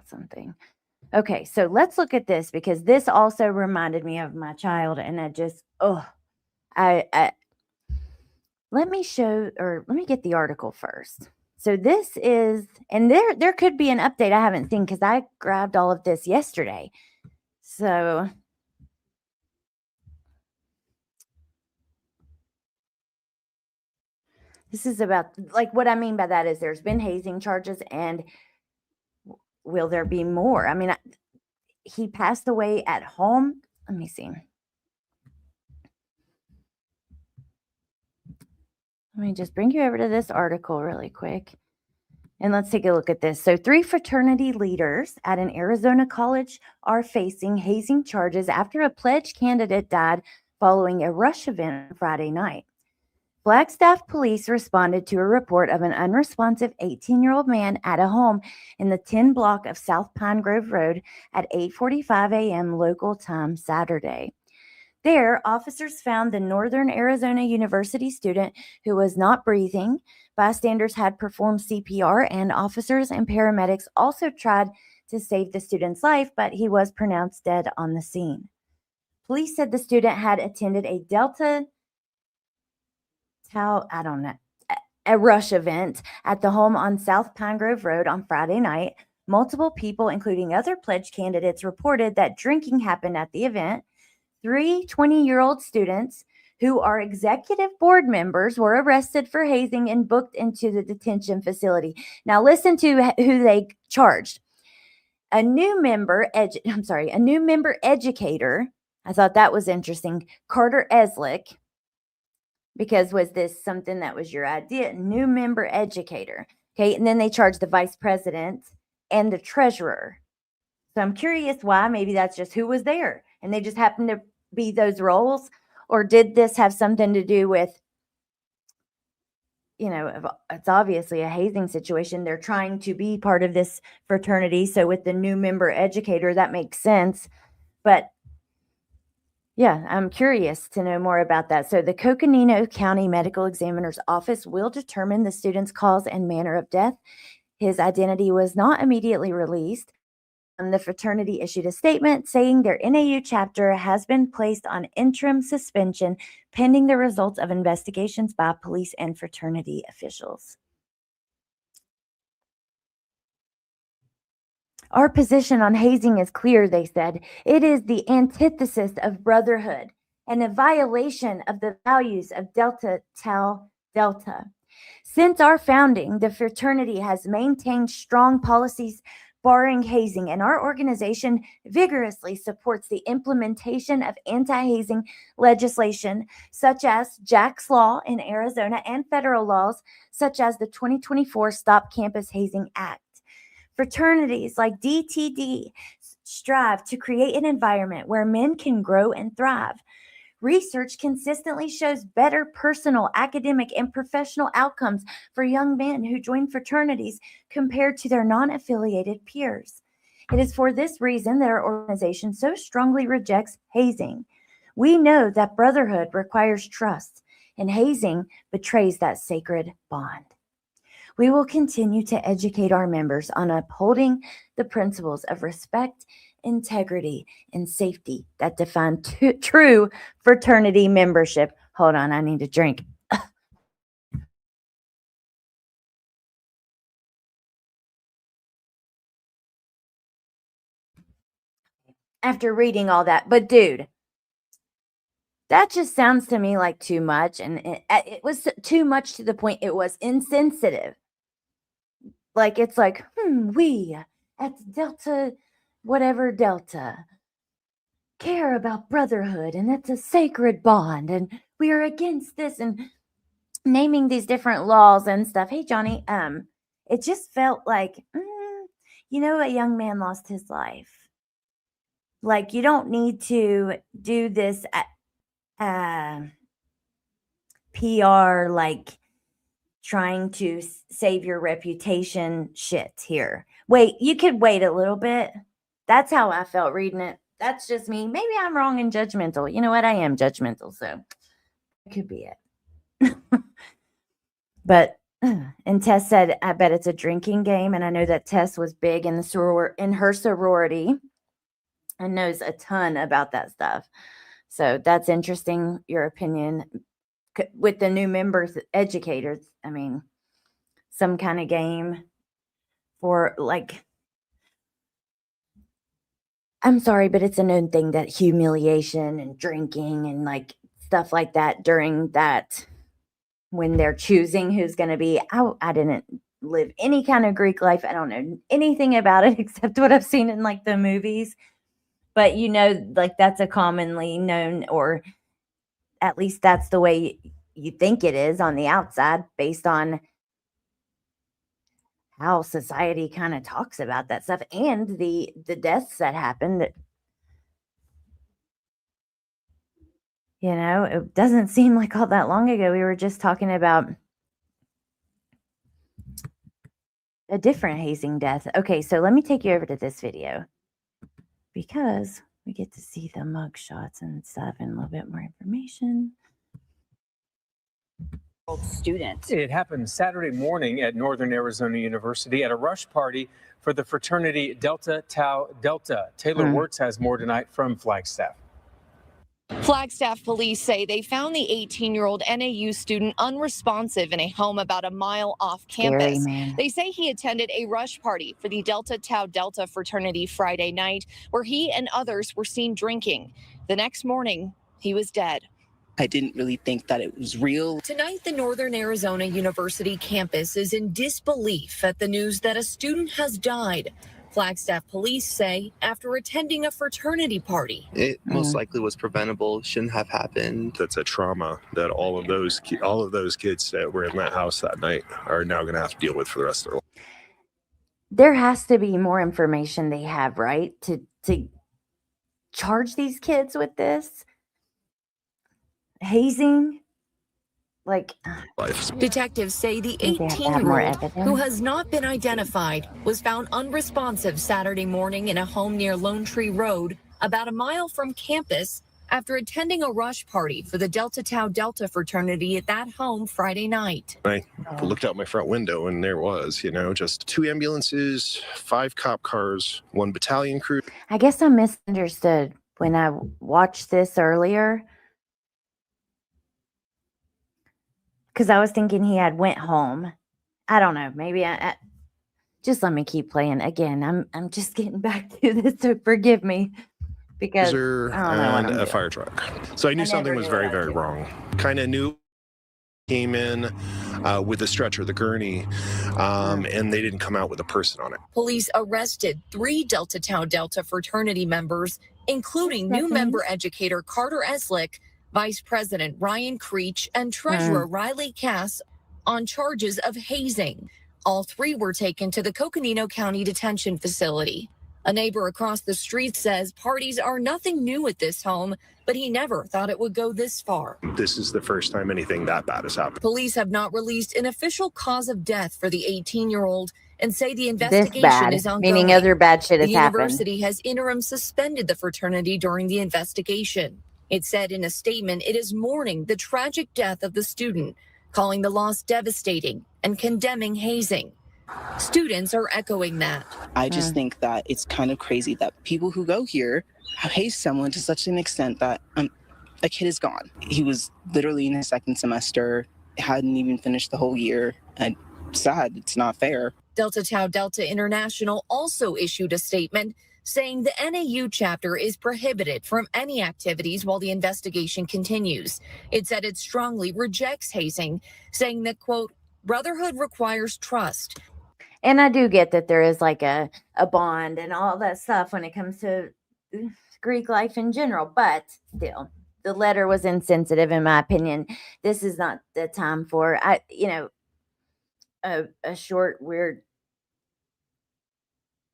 Speaker 1: something. Okay, so let's look at this because this also reminded me of my child. And I just, let me get the article first. So this is, and there could be an update I haven't seen because I grabbed all of this yesterday. So this is about, like, what I mean by that is there's been hazing charges and will there be more? I mean, he passed away at home. Let me see. Let me just bring you over to this article really quick. And let's take a look at this. So 3 fraternity leaders at an Arizona college are facing hazing charges after a pledge candidate died following a rush event Friday night. Flagstaff police responded to a report of an unresponsive 18-year-old man at a home in the 10 block of South Pine Grove Road at 8:45 a.m. local time Saturday. There, officers found the Northern Arizona University student who was not breathing. Bystanders had performed CPR, and officers and paramedics also tried to save the student's life, but he was pronounced dead on the scene. Police said the student had attended a a rush event at the home on South Pine Grove Road on Friday night. Multiple people, including other pledge candidates, reported that drinking happened at the event. 3 20-year-old students who are executive board members were arrested for hazing and booked into the detention facility. Now listen to who they charged. A new member educator. I thought that was interesting. Carter Eslick. Because was this something that was your idea? New member educator. Okay. And then they charged the vice president and the treasurer. So I'm curious why. Maybe that's just who was there and they just happened to be those roles. Or did this have something to do with, it's obviously a hazing situation. They're trying to be part of this fraternity. So with the new member educator, that makes sense. But yeah, I'm curious to know more about that. So the Coconino County Medical Examiner's Office will determine the student's cause and manner of death. His identity was not immediately released. The fraternity issued a statement saying their NAU chapter has been placed on interim suspension pending the results of investigations by police and fraternity officials. Our position on hazing is clear, they said. It is the antithesis of brotherhood and a violation of the values of Delta Tau Delta. Since our founding, the fraternity has maintained strong policies barring hazing, and our organization vigorously supports the implementation of anti-hazing legislation such as Jack's Law in Arizona and federal laws such as the 2024 Stop Campus Hazing Act. Fraternities like DTD strive to create an environment where men can grow and thrive. Research consistently shows better personal, academic, and professional outcomes for young men who join fraternities compared to their non-affiliated peers. It is for this reason that our organization so strongly rejects hazing. We know that brotherhood requires trust, and hazing betrays that sacred bond. We will continue to educate our members on upholding the principles of respect, integrity, and safety that define true fraternity membership. Hold on, I need a drink. after reading all that. But dude, that just sounds to me like too much. And it was too much to the point it was insensitive. Like, it's like, we at Delta, whatever Delta, care about brotherhood, and it's a sacred bond, and we are against this, and naming these different laws and stuff. Hey, Johnny, it just felt like, a young man lost his life. Like, you don't need to do this PR, like, trying to save your reputation shit here. Wait, you could wait a little bit. That's how I felt reading it. That's just me. Maybe I'm wrong and judgmental. You know what? I am judgmental, so it could be it. But, and Tess said, I bet it's a drinking game. And I know that Tess was big in her sorority and knows a ton about that stuff. So that's interesting, your opinion. With the new members, educators, I mean, some kind of game for, like, I'm sorry, but it's a known thing that humiliation and drinking and, like, stuff like that during that, when they're choosing who's going to be out. I didn't live any kind of Greek life. I don't know anything about it except what I've seen in, like, the movies. But, like, that's a commonly known, or at least that's the way you think it is on the outside, based on how society kind of talks about that stuff and the deaths that happened. It doesn't seem like all that long ago. We were just talking about a different hazing death. Okay, so let me take you over to this video because we get to see the mug shots and stuff and a little bit more information.
Speaker 12: Student. It happened Saturday morning at Northern Arizona University at a rush party for the fraternity Delta Tau Delta. Taylor Wirtz has more tonight from Flagstaff.
Speaker 13: Flagstaff police say they found the 18-year-old NAU student unresponsive in a home about a mile off campus. They say he attended a rush party for the Delta Tau Delta fraternity Friday night, where he and others were seen drinking. The next morning, he was dead.
Speaker 14: I didn't really think that it was real.
Speaker 13: Tonight, the Northern Arizona University campus is in disbelief at the news that a student has died. Flagstaff police say after attending a fraternity party.
Speaker 15: It most likely was preventable, shouldn't have happened.
Speaker 11: That's a trauma that all of those kids that were in that house that night are now going to have to deal with for the rest of their life.
Speaker 1: There has to be more information they have, right? To charge these kids with this hazing. Like,
Speaker 13: detectives say the 18-year-old, who has not been identified, was found unresponsive Saturday morning in a home near Lone Tree Road, about a mile from campus, after attending a rush party for the Delta Tau Delta fraternity at that home Friday night.
Speaker 11: I looked out my front window and there was, just 2 ambulances, 5 cop cars, 1 battalion crew.
Speaker 1: I guess I misunderstood when I watched this earlier. Because I was thinking he had went home. I don't know. Maybe I just let me keep playing. Again, I'm just getting back to this, so forgive me. Because I don't know
Speaker 11: and a fire truck. So I knew something was very, very wrong. Kind of knew. Came in with the stretcher, the gurney, and they didn't come out with a person on it.
Speaker 13: Police arrested 3 Delta Tau Delta fraternity members, including new member educator Carter Eslick, Vice President Ryan Creech, and Treasurer Riley Cass on charges of hazing. All 3 were taken to the Coconino County Detention Facility. A neighbor across the street says parties are nothing new at this home, but he never thought it would go this far.
Speaker 11: This is the first time anything that bad has happened.
Speaker 13: Police have not released an official cause of death for the 18-year-old and say the investigation is ongoing.
Speaker 1: Meaning other bad shit has happened.
Speaker 13: The university has interim suspended the fraternity during the investigation. It said in a statement it is mourning the tragic death of the student, calling the loss devastating and condemning hazing. Students are echoing that.
Speaker 14: I just think that it's kind of crazy that people who go here haze someone to such an extent that a kid is gone. He was literally in his 2nd semester, hadn't even finished the whole year, and sad, it's not fair.
Speaker 13: Delta Tau Delta International also issued a statement saying the NAU chapter is prohibited from any activities while the investigation continues. It said it strongly rejects hazing, saying that, quote, brotherhood requires trust.
Speaker 1: And I do get that there is like a bond and all that stuff when it comes to Greek life in general, but still, the letter was insensitive in my opinion. This is not the time for a short, we're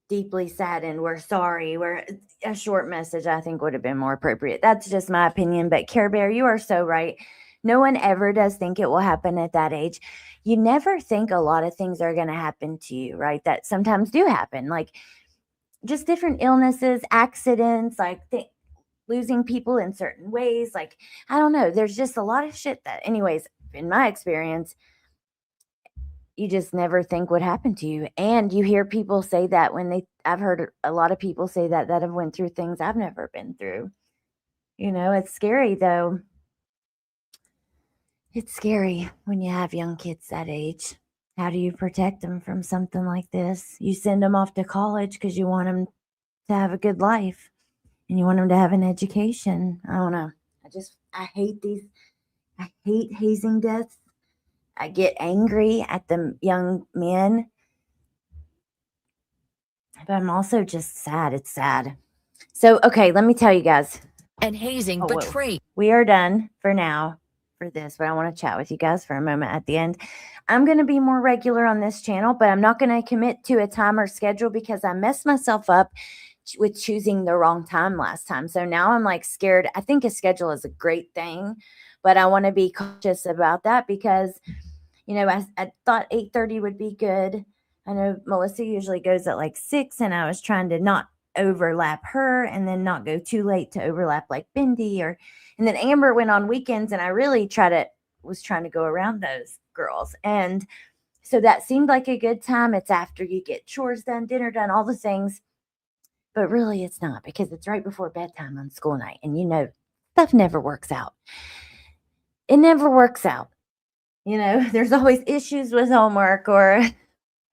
Speaker 1: deeply saddened, we're sorry, we're a short message I think would have been more appropriate. That's just my opinion. But Care Bear, you are so right. No one ever does think it will happen at that age. You never think a lot of things are going to happen to you, right? That sometimes do happen, like just different illnesses, accidents, like losing people in certain ways. Like, I don't know. There's just a lot of shit that, anyways, in my experience, you just never think would happen to you. And you hear people say that I've heard a lot of people say that have went through things I've never been through. It's scary though. It's scary when you have young kids that age. How do you protect them from something like this? You send them off to college because you want them to have a good life and you want them to have an education. I don't know. I hate hazing deaths. I get angry at the young men, but I'm also just sad. It's sad. So, okay, let me tell you guys.
Speaker 13: And hazing betrayed.
Speaker 1: We are done for now for this, but I want to chat with you guys for a moment at the end. I'm going to be more regular on this channel, but I'm not going to commit to a time or schedule because I messed myself up with choosing the wrong time last time. So now I'm like scared. I think a schedule is a great thing, but I want to be cautious about that because, I thought 8:30 would be good. I know Melissa usually goes at like 6, and I was trying to not overlap her and then not go too late to overlap like Bindi and then Amber went on weekends, and I really was trying to go around those girls. And so that seemed like a good time. It's after you get chores done, dinner done, all the things. But really it's not, because it's right before bedtime on school night. And stuff never works out. It never works out. There's always issues with homework or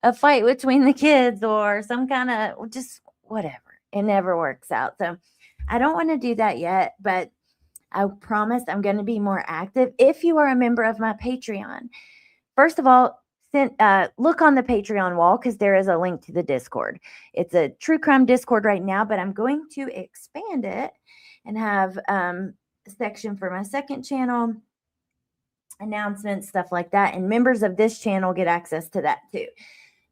Speaker 1: a fight between the kids or some kind of just whatever. It never works out. So I don't want to do that yet, but I promise I'm going to be more active. If you are a member of my Patreon, first of all, look on the Patreon wall because there is a link to the Discord. It's a true crime Discord right now, but I'm going to expand it and have a section for my second channel, announcements, stuff like that. And members of this channel get access to that too.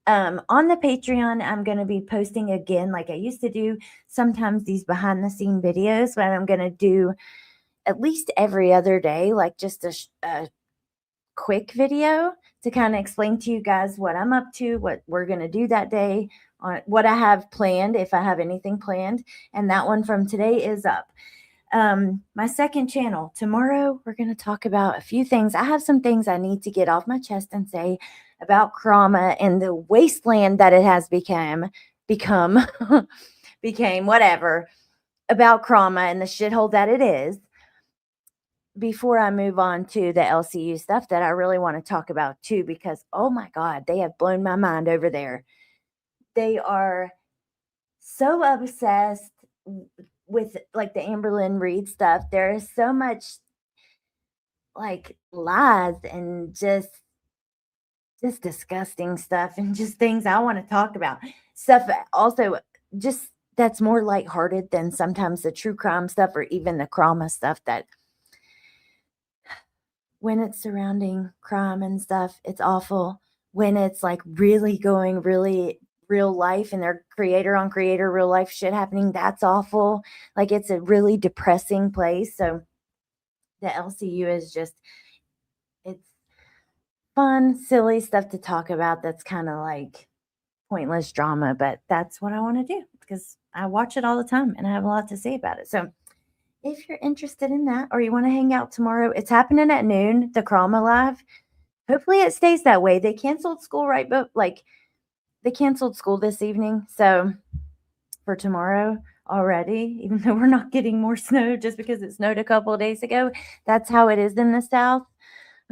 Speaker 1: On the Patreon, I'm going to be posting again, like I used to do, sometimes these behind the scene videos, but I'm going to do at least every other day, like just a quick video to kind of explain to you guys what I'm up to, what we're going to do that day, on what I have planned, if I have anything planned. And that one from today is up. My second channel, tomorrow, we're going to talk about a few things. I have some things I need to get off my chest and say about Krama and the wasteland that it has became whatever, about Krama and the shithole that it is, before I move on to the LCU stuff that I really want to talk about too, because oh my God, they have blown my mind over there. They are so obsessed with like the Amberlynn Reed stuff. There is so much like lies and just disgusting stuff and just things I want to talk about. Stuff also just that's more lighthearted than sometimes the true crime stuff or even the Krama stuff, that when it's surrounding crime and stuff, it's awful. When it's like really going really real life and their creator on creator real life shit happening, that's awful. Like it's a really depressing place. So the LCU is just, it's fun, silly stuff to talk about that's kind of like pointless drama, but that's what I want to do because I watch it all the time and I have a lot to say about it. So if you're interested in that or you want to hang out tomorrow, it's happening at noon, the Krama Live. Hopefully it stays that way. They canceled school, right? But they canceled school this evening. So for tomorrow already, even though we're not getting more snow just because it snowed a couple of days ago, that's how it is in the South.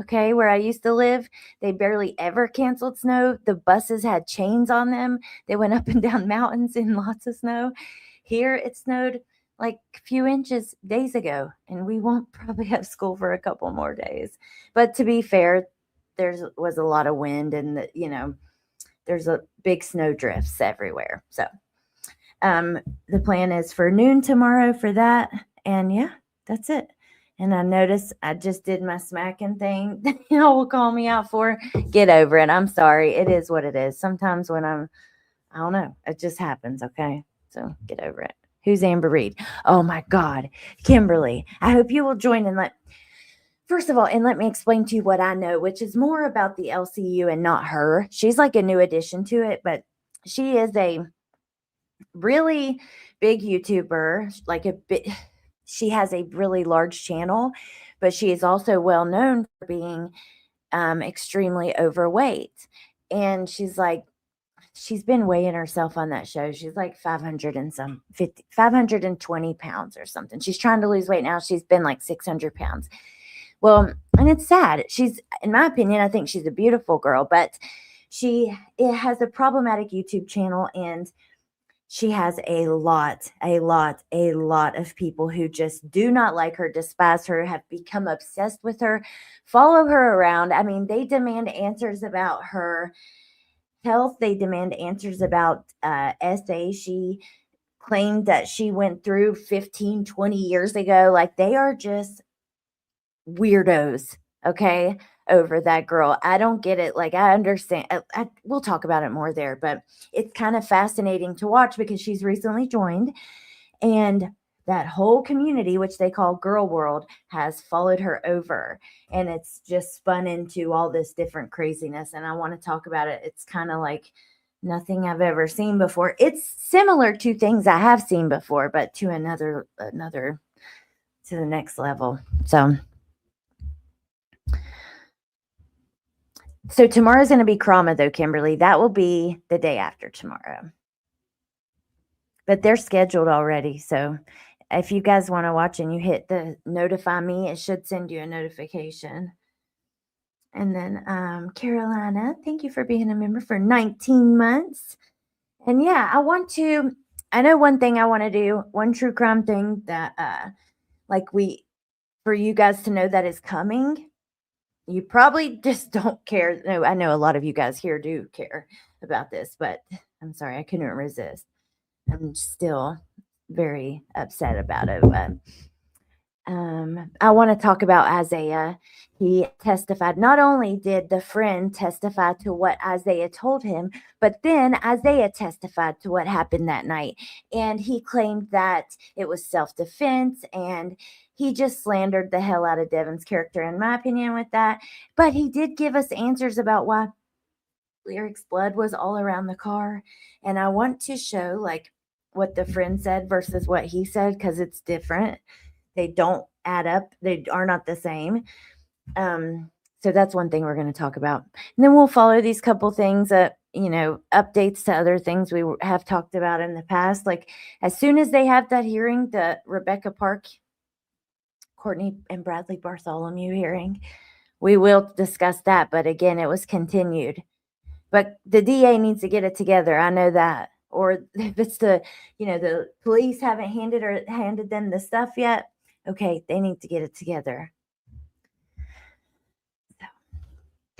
Speaker 1: Okay, where I used to live, they barely ever canceled snow. The buses had chains on them. They went up and down mountains in lots of snow. Here it snowed like a few inches days ago, and we won't probably have school for a couple more days. But to be fair, was a lot of wind, and there's a big snow drifts everywhere. So the plan is for noon tomorrow for that, and yeah, that's it. And I noticed I just did my smacking thing that y'all will call me out for. Get over it. I'm sorry. It is what it is. Sometimes when I don't know, it just happens. Okay. So get over it. Who's Amber Reed? Oh my God. Kimberly, I hope you will join and first of all, and let me explain to you what I know, which is more about the LCU and not her. She's like a new addition to it, but she is a really big YouTuber, she has a really large channel, but she is also well known for being extremely overweight. And she's been weighing herself on that show. She's like 520 pounds or something. She's trying to lose weight now. She's been like 600 pounds. Well, and it's sad. In my opinion, I think she's a beautiful girl, but it has a problematic YouTube channel, and she has a lot of people who just do not like her, despise her, have become obsessed with her, follow her around. I mean, they demand answers about her health. They demand answers about SA she claimed that she went through 15, 20 years ago. Like, they are just weirdos, okay, over that girl. I don't get it. Like, I understand. We'll talk about it more there, but it's kind of fascinating to watch because she's recently joined, and that whole community, which they call Girl World, has followed her over, and it's just spun into all this different craziness. And I want to talk about it. It's kind of like nothing I've ever seen before. It's similar to things I have seen before, but to another to the next level. So tomorrow's going to be Krama, though, Kimberly. That will be the day after tomorrow. But they're scheduled already. So if you guys want to watch and you hit the notify me, it should send you a notification. And then Carolina, thank you for being a member for 19 months. And yeah, I know one thing I want to do, one true crime thing that for you guys to know that is coming. You probably just don't care. No, I know a lot of you guys here do care about this, but I'm sorry, I couldn't resist. I'm still very upset about it. But I want to talk about Isaiah. He testified. Not only did the friend testify to what Isaiah told him, but then Isaiah testified to what happened that night. And he claimed that it was self-defense, and he just slandered the hell out of Devin's character, in my opinion, with that. But he did give us answers about why Lyric's blood was all around the car. And I want to show what the friend said versus what he said, because it's different. They don't add up. They are not the same. So that's one thing we're going to talk about. And then we'll follow these couple things that, updates to other things we have talked about in the past. Like, as soon as they have that hearing, the Rebecca Park, Courtney and Bradley Bartholomew hearing, we will discuss that. But again, it was continued. But the DA needs to get it together. I know that. Or if it's the police haven't handed them the stuff yet, okay, they need to get it together.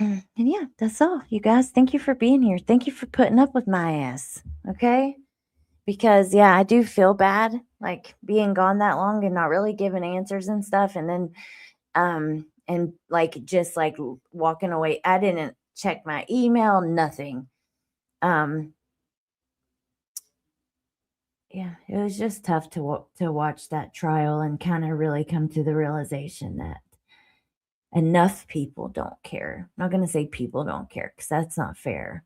Speaker 1: And yeah, that's all, you guys. Thank you for being here. Thank you for putting up with my ass, okay? Because, yeah, I do feel bad, like, being gone that long and not really giving answers and stuff. And then, just walking away. I didn't check my email, nothing. Yeah, it was just tough to watch that trial and kind of really come to the realization that enough people don't care. I'm not going to say people don't care, because that's not fair.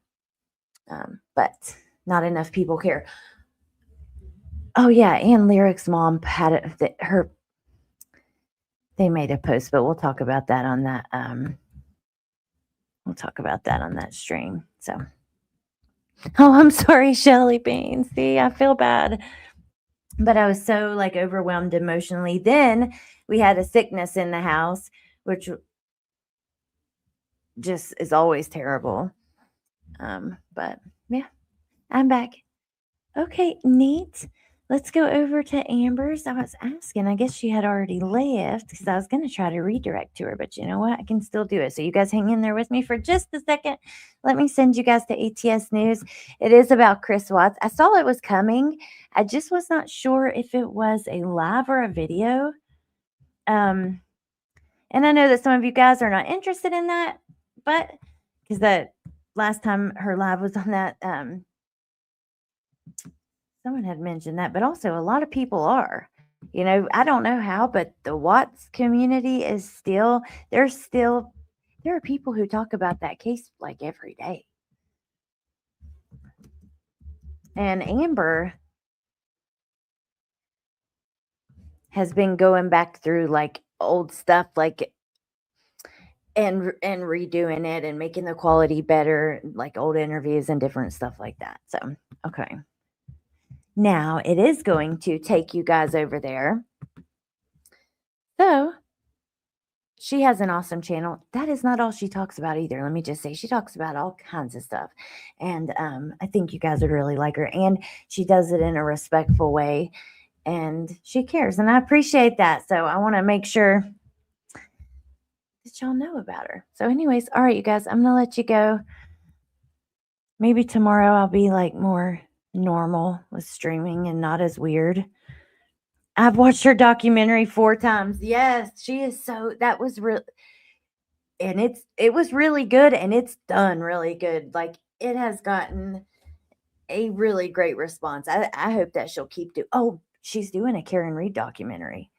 Speaker 1: But not enough people care. Oh yeah, and Lyric's mom had they made a post, but we'll talk about that on that. We'll talk about that on that stream. So, oh, I'm sorry, Shelly Bean. See, I feel bad. But I was so overwhelmed emotionally. Then we had a sickness in the house, which just is always terrible. But yeah, I'm back. Okay, neat. Let's go over to Amber's. I was asking, I guess she had already left because I was going to try to redirect to her, but you know what? I can still do it. So you guys hang in there with me for just a second. Let me send you guys to ATS News. It is about Chris Watts. I saw it was coming. I just was not sure if it was a live or a video. And I know that some of you guys are not interested in that, but because that last time her live was on that, someone had mentioned that, but also a lot of people are. You know, I don't know how, but the Watts community is still, there are people who talk about that case like every day. And Amber has been going back through like old stuff, like and redoing it and making the quality better, like old interviews and different stuff like that. So, okay. Now it is going to take you guys over there. So she has an awesome channel. That is not all she talks about either. Let me just say, she talks about all kinds of stuff. And I think you guys would really like her. And she does it in a respectful way. And she cares. And I appreciate that. So I want to make sure that y'all know about her. So anyways, all right, you guys, I'm going to let you go. Maybe tomorrow I'll be like more normal with streaming and not as weird. I've watched her documentary 4 times. Yes, she is so, that was real. And it was really good and it's done really good. Like it has gotten a really great response. I hope that she'll keep she's doing a Karen Reed documentary.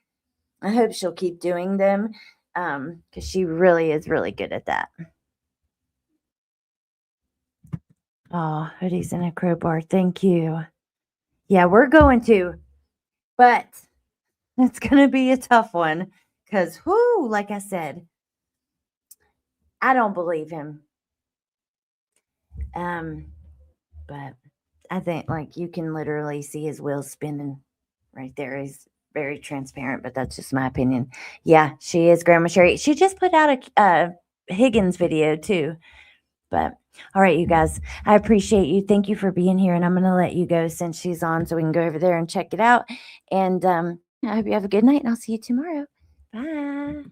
Speaker 1: I hope she'll keep doing them because she really is really good at that. Oh, hoodies and a crowbar. Thank you. Yeah, we're going to, but it's going to be a tough one because, like I said, I don't believe him. But I think like you can literally see his wheels spinning right there. He's very transparent, but that's just my opinion. Yeah, she is Grandma Sherry. She just put out a Higgins video too. But all right, you guys, I appreciate you. Thank you for being here. And I'm going to let you go since she's on so we can go over there and check it out. And I hope you have a good night and I'll see you tomorrow. Bye.